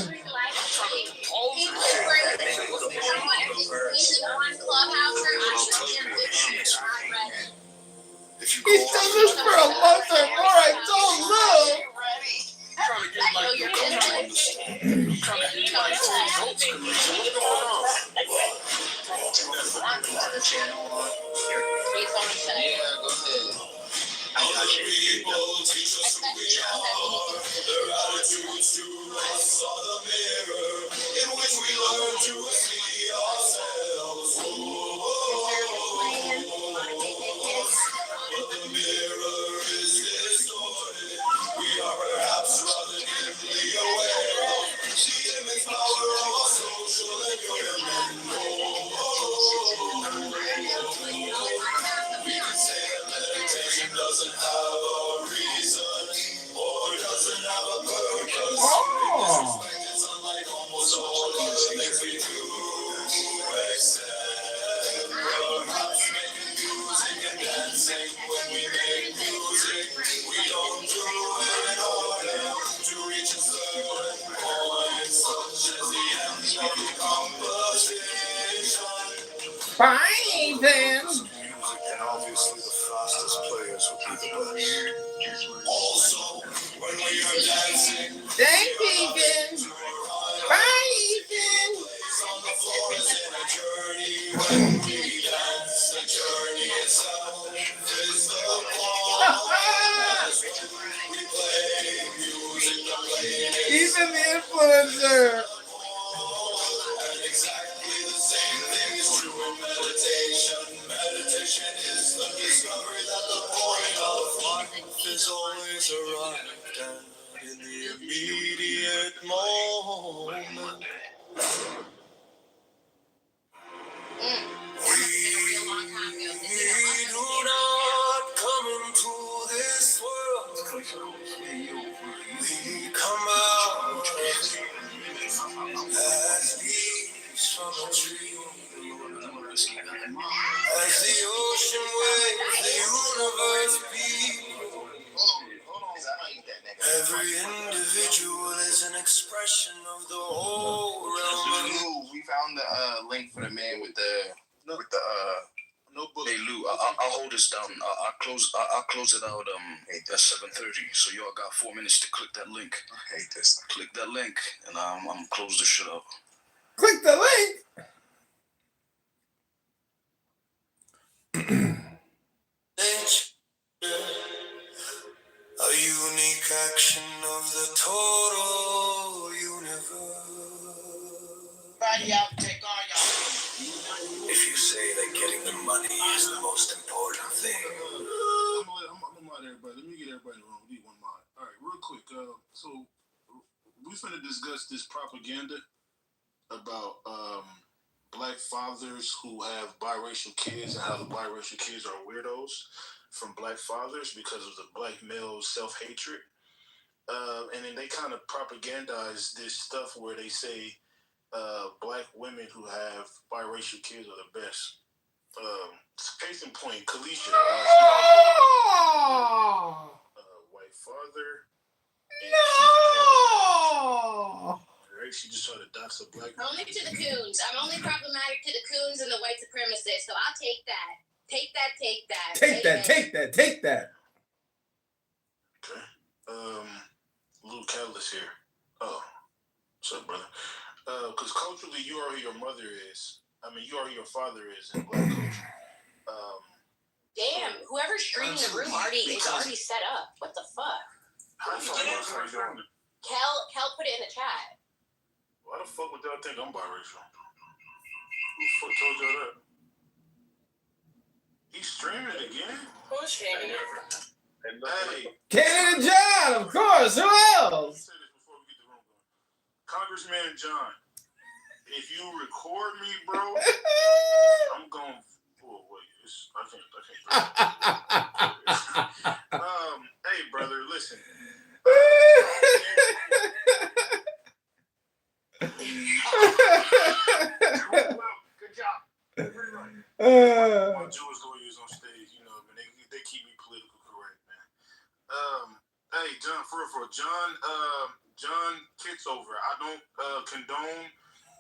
he was he's in one clubhouse. He's done this for a month or more. I told Lou. Trying to get like your trying to get like what's going on? the channel on. He's on the side. Yeah, go ahead. I got you. Their attitudes to us are the mirror in which we learn to see ourselves. But the mirror is distorted. We are perhaps rather dimly aware. The immense power of our social environment. We can say that meditation doesn't have a reason or doesn't have a purpose. It's unlike almost all other things we do. Except perhaps making music and dancing. When we make music, we don't do it in order to reach a certain point, such as the end of the composition. Fine then. And obviously the fastest players will be the best. Also, when we are dancing, Thank you, Ethan. Bye, Ethan. on the floor is in a journey. When we dance, the journey itself is the pause. We play music, the playing Ethan the influencer. and exactly the same thing is true in meditation. Meditation is the discovery that the point of life is always arrived at in the immediate moment. We do not come into this world. We come out as leaves from a tree. As the ocean waves, the universe beats. Every individual is an expression of the whole realm. We found the link for the man with the notebook. Hey Lou, I'll hold this down. I'll close it out at 7:30. So y'all got 4 minutes to click that link. I hate this. Click that link, and I'm close this shit up. Click the link. A unique action of the total universe. Everybody out, take all y'all. If you say that getting the money is the most important thing. I'm gonna mod everybody. Let me get everybody in the room. We need one mod. All right, real quick. So we finna discuss this propaganda about black fathers who have biracial kids and how the biracial kids are weirdos from black fathers because of the black male self-hatred. And then they kind of propagandize this stuff where they say black women who have biracial kids are the best. Case in point, Kalisha, white father. No. Right? She just tried to dox a black. Only to the coons. I'm only problematic to the coons and the white supremacists, so I'll take that. Take that, take that. Take that, take that, take that. Okay. Little Catalyst here. Oh, what's up, brother? Because culturally, you are who your mother is. I mean, you are who your father is in Black culture. Damn, whoever's streaming the room is already set up. What the fuck? How the fuck are you doing it? Kel put it in the chat. Why the fuck would y'all think I'm biracial? Who the fuck told y'all that? He's streaming it again? Who's streaming it? Hey. Cannon and John, of course. Who else? Congressman John, if you record me, bro, I'm going. Oh wait, I can't. Hey, brother, listen. Good job. My Jewish lawyers on stage, you know, man, they keep me political correct, man. Hey, John, for John Kitover, I don't condone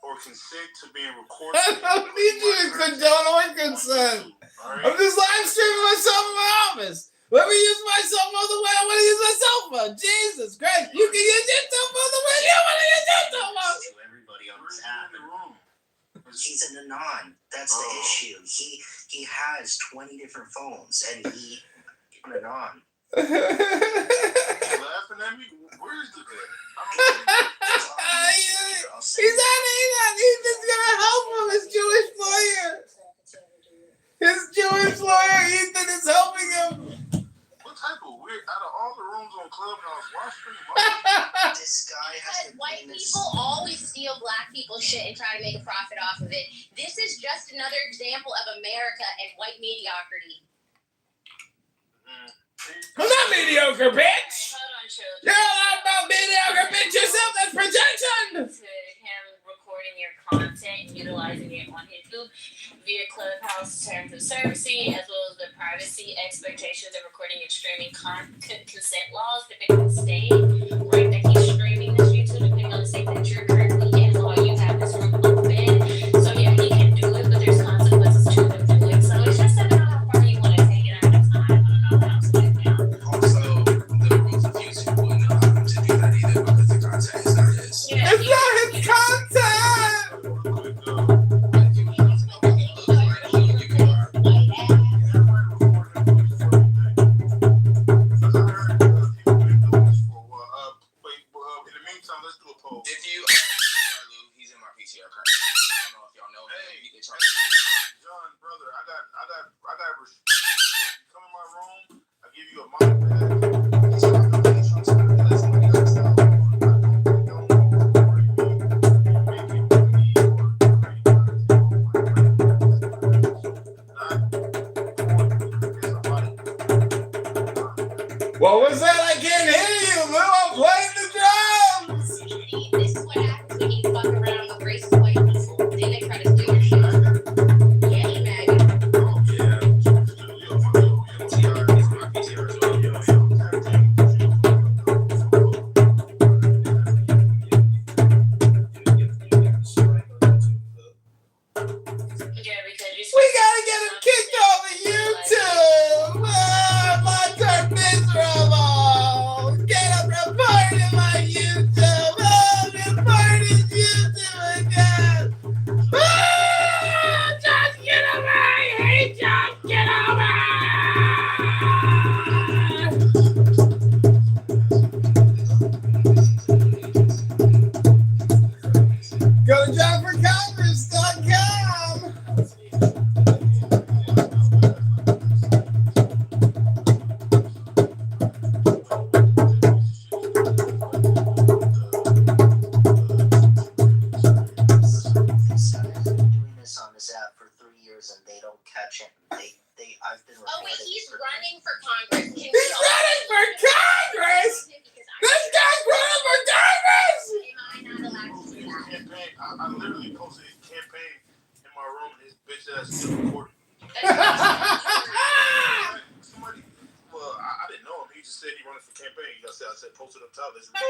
or consent to being recorded. I don't need you to condone or consent. Right. I'm just live streaming myself in my office. Let me use myself all the way I want to use myself for. Jesus Christ, you can use yourself all the way you want to use yourself for. Everybody on this app. He's an anon. That's the issue. He has 20 different phones, and he an anon. Laughing at me? Where's the guy? He's just gonna help him. His Jewish lawyer. His Jewish lawyer, Ethan, is helping him. What type of weird? Out of all the rooms on Clubhouse, why stream? This guy has Because white people always steal black people's shit and try to make a profit off of it. This is just another example of America and white mediocrity. I'm not mediocre, bitch. Hold on, children. You're a lot about mediocre, bitch yourself. That's projection. To him recording your content, utilizing it on his loop via Clubhouse terms of service, as well as the privacy expectations of recording and streaming consent laws depending on the state, right? That he's streaming this YouTube depending on the state that you're currently in while you have this room open. So yeah, he can do it, but there's consequences to him doing so. It's just about how far you want to take it at a time. I don't know how to put it down. Also, the rules of YouTube wouldn't allow him to do that either because the content is not his. Yeah, it's not his content. If you, he's in my PTR currently. I don't know if y'all know him. He can try to. John, brother, I got respect. You come in my room, I give you a mic bag. What was that? I can't hear you, Lou. I'm playing the drums. This is what happens when you fuck around with racist white people. Then they try to steal your shit. Yeah, you mad. Oh, yeah. PTR, he's in my PTR as well. Yeah, because you. We gotta get him kicked off of YouTube. My turn miserable. Get him reported my YouTube. Reported YouTube again. Just get away. Hey, just get away. Go to JohnForCongress.com. On this app for 3 years and they don't catch him. I've been. Oh wait, he's running for Congress. He's running for Congress. This guy's running for Congress. Am I not allowed to do that? Campaign. I literally posted his campaign in my room, and his bitch ass still recording. Somebody, well, I didn't know him. He just said he running for campaign. I said post it up top. Let's read it.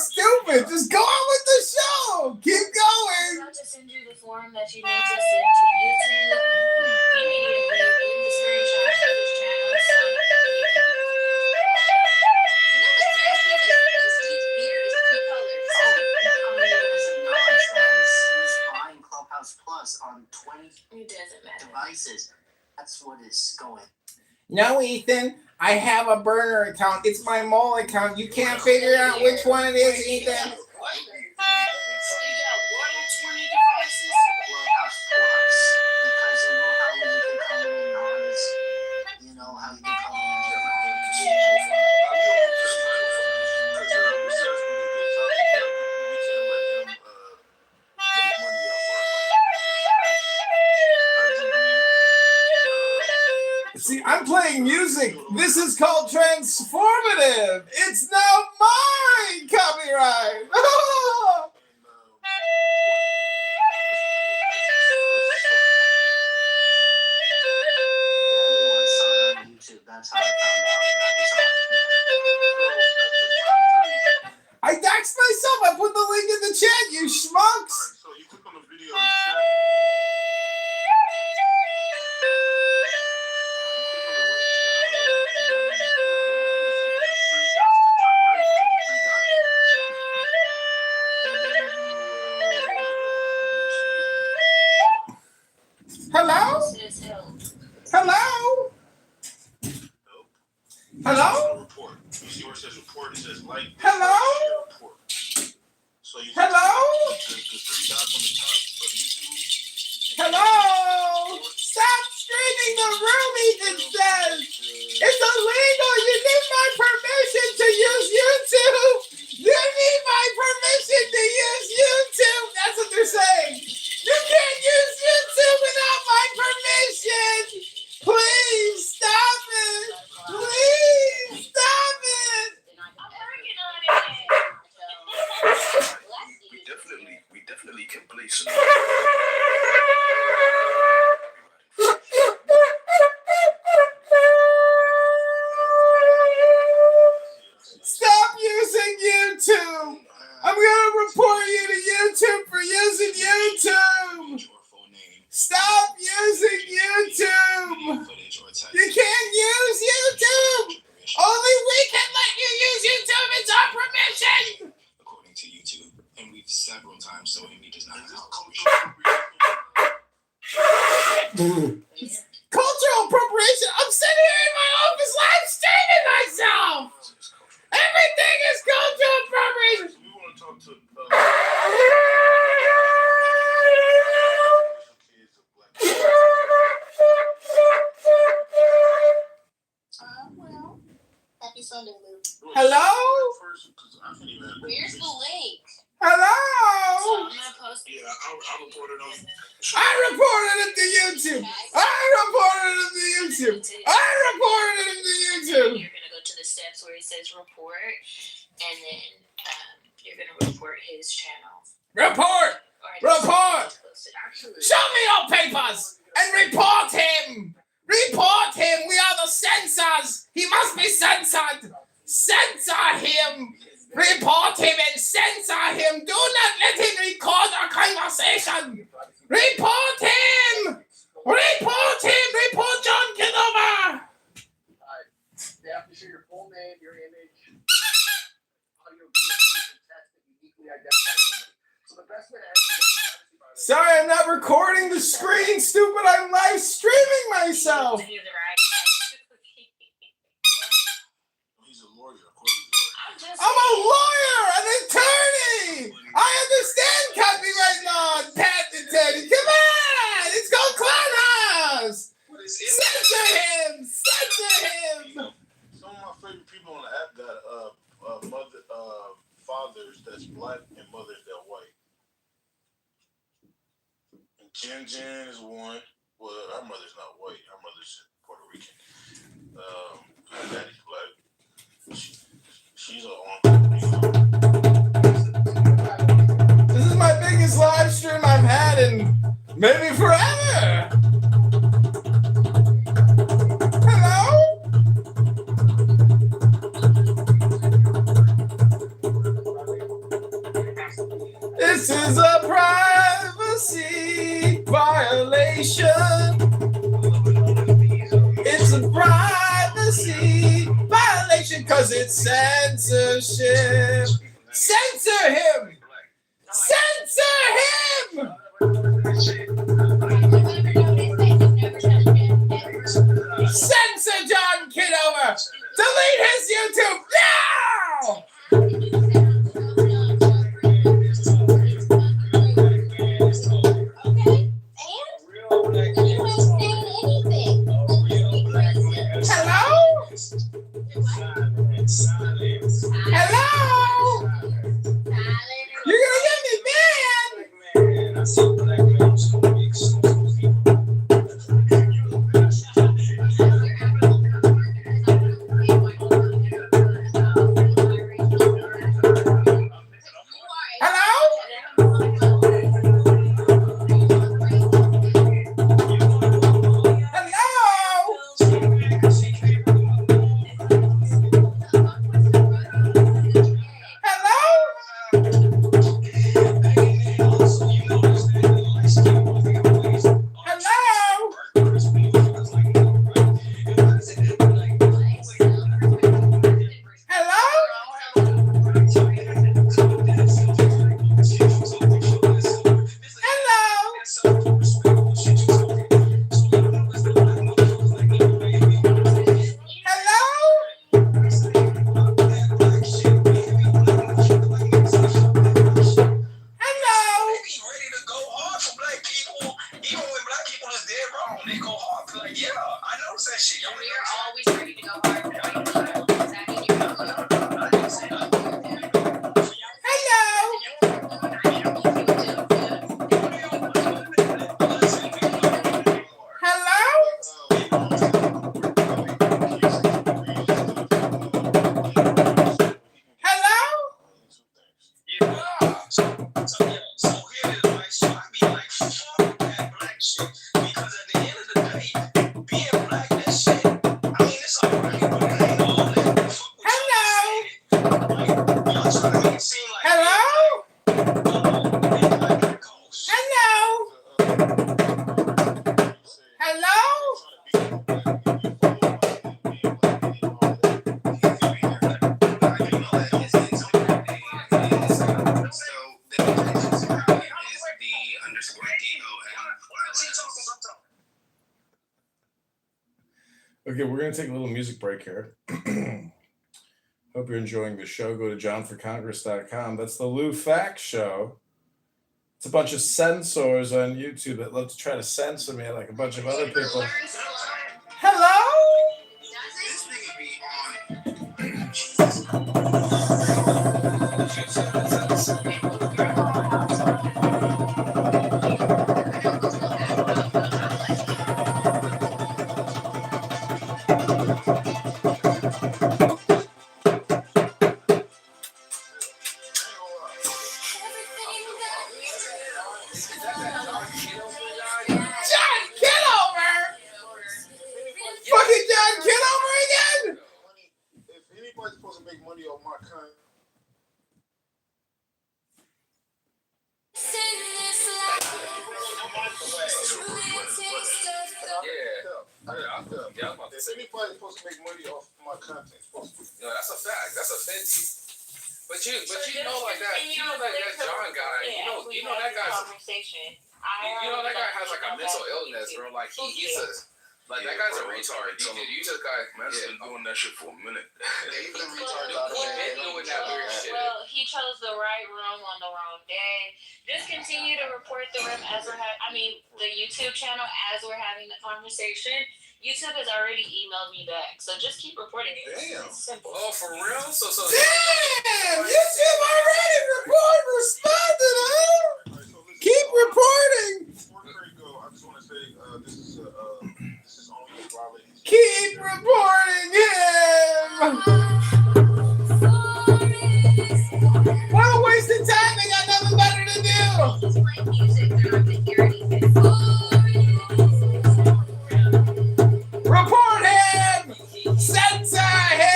stupid. Just go on with the show. Keep going. I'm about to send you the form that you need to send to YouTube immediately in the screenshot of this channel. So Clubhouse Plus on 20 devices. That's what is going. No, Ethan. I have a burner account. It's my mall account. You can't figure out which one it is, Ethan. Clubhouse Plus, because you know how you can come in anonymous. You know how you can come in See, I'm playing music. This is called transformative. It's now mine. Copyright. That's how I found out. I doxed myself. I put the link in the chat, you schmucks. So you click on the video and share. Hello? Hello? Hello? Report. You see where it says report? It says like. Hello? Report. So you Hello? the three dots on the top for YouTube. Hello? Stop streaming the room, Ethan says. It's illegal. You need my permission to use YouTube. You need my permission to use YouTube. That's what they're saying. You can't use YouTube without my permission. Please stop it. Please stop it. I'm working on it. We definitely can play some. Stop using YouTube. I'm gonna report you to YouTube for using YouTube. Stop using YouTube. You can't use YouTube. Only we can let you use YouTube. It's our permission. According to YouTube, and we've several times told him he does not have Cultural appropriation. I'm sitting here in my office live streaming myself. Everything is cultural appropriation. We want to talk to Well, happy Sunday, Lou. Hello? Where's the link? Hello? So I'm gonna post it. Yeah, I reported on. I reported it to YouTube. I reported it to YouTube. I reported it to YouTube. You're gonna go to the steps where it says report, and then you're gonna report his channel. Report! Report! Show me your papers and report him! Report him! We are the censors! He must be censored! Censor him! Report him and censor him! Do not let him record our conversation! Report him! Report him! Report John Kitover! They have to show your full name, your image, audio, video, and text that uniquely identify somebody. So the best way to actually Sorry, I'm not recording the screen, stupid. I'm live streaming myself. He's a lawyer, of course he's a lawyer. I'm a lawyer, an attorney. I understand copyright law, patented. Come on, it's called Clubhouse. Censor him. Censor him. Some of my favorite people on the app got fathers that's black and mothers that white. And Jen is one. Well, her mother's not white. Her mother's Puerto Rican. Her daddy's black. She's This is my biggest live stream I've had in maybe forever. Hello? This is a privacy violation. It's a privacy violation because it's censorship. Censor him! Censor him! Censor John Kitover! Delete his YouTube now! Hello? Hello? You're gonna get me banned! Okay, we're going to take a little music break here. Hope you're enjoying the show. Go to johnforcongress.com. That's the Lou Fact Show. It's a bunch of censors on YouTube that love to try to censor me like a bunch of other people. Hello? Anybody's supposed to make money off my content. No, that's a fact. That's a 50. But you know like that. You know that John guy. You know that guy's. You know that guy has like a mental illness, bro. Like he's a. Like that guy's a retard. You just got. Man's been doing that shit for a minute. He's been retarded. He's been doing that weird shit. Well, he chose the right room on the wrong day. Just continue to report the room as we're the YouTube channel as we're having the conversation. YouTube has already emailed me back, so just keep reporting it. Damn. It's simple. Oh, for real? So. Damn! YouTube already responded, huh? Keep reporting. Before we go, I just want to say this is only violating. Keep reporting him. What a waste of time. They got nothing better to do. He's playing music. They're not going to hear anything. Report him! Censor him!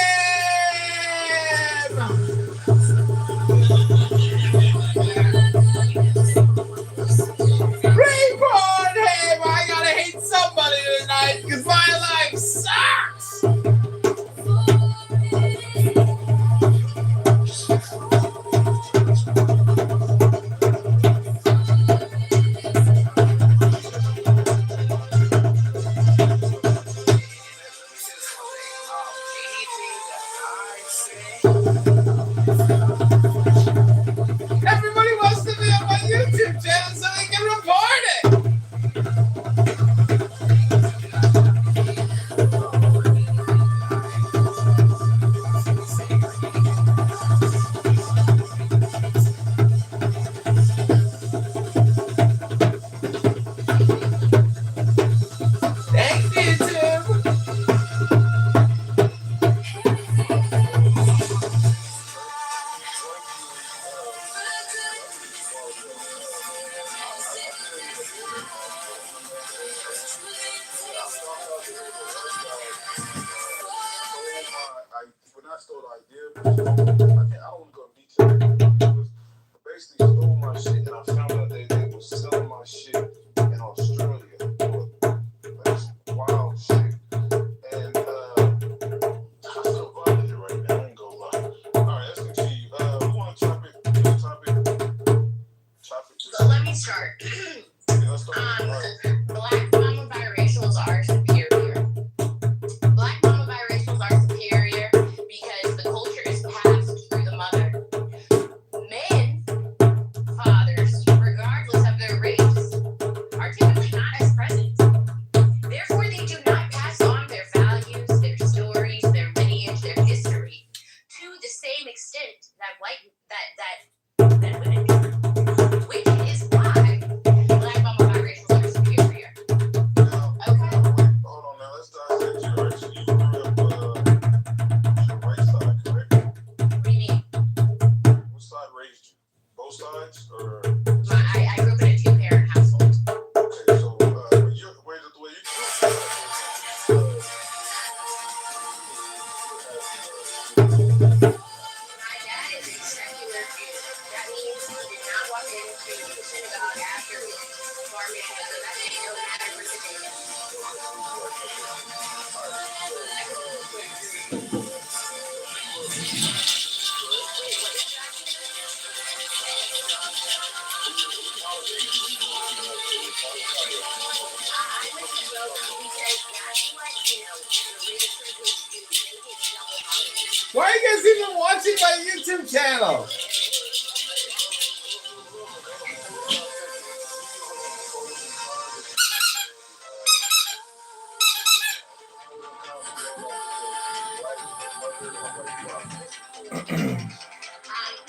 start. Black mama biracials are superior. Black mama biracials are superior because the culture is passed through the mother. Men, fathers, regardless of their race, are typically not as present. Therefore, they do not pass on their values, their stories, their lineage, their history to the same extent that women do. Which is why black mama biracials are superior. Okay. Hold on now, let's dissect you. Right? So you grew up your right side, correct? What do you mean? What side raised you? Both sides, or? I grew up in a two-parent household. Okay, so the way you grew up. My dad is a secular Jew. That means he did not walk into the synagogue after bar mitzvah, so that makes no matter for the day. I went to both because that's what, the rich privileged do. They get double holidays. Why are you guys even watching my YouTube channel?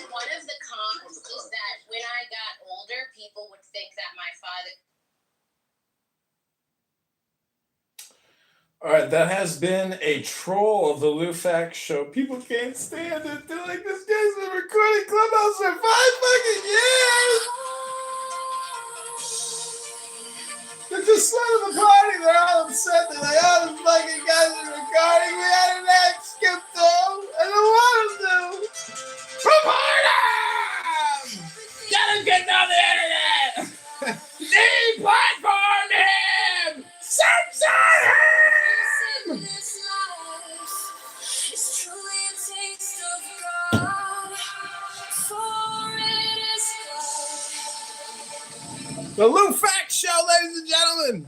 One of the cons is that when I got older, people would think that my father. All right, that has been a troll of the Lou Fax Show. People can't stand it. They're like, this guy's been recording Clubhouse for 5 fucking years. They're just starting the party. They're all upset. They're like, oh, this fucking guy's been recording. We had an act skipped though. I don't want him to. Report him! Get him getting on the internet! Deplatform him! Censor him! The Lou Fax Show, ladies and gentlemen.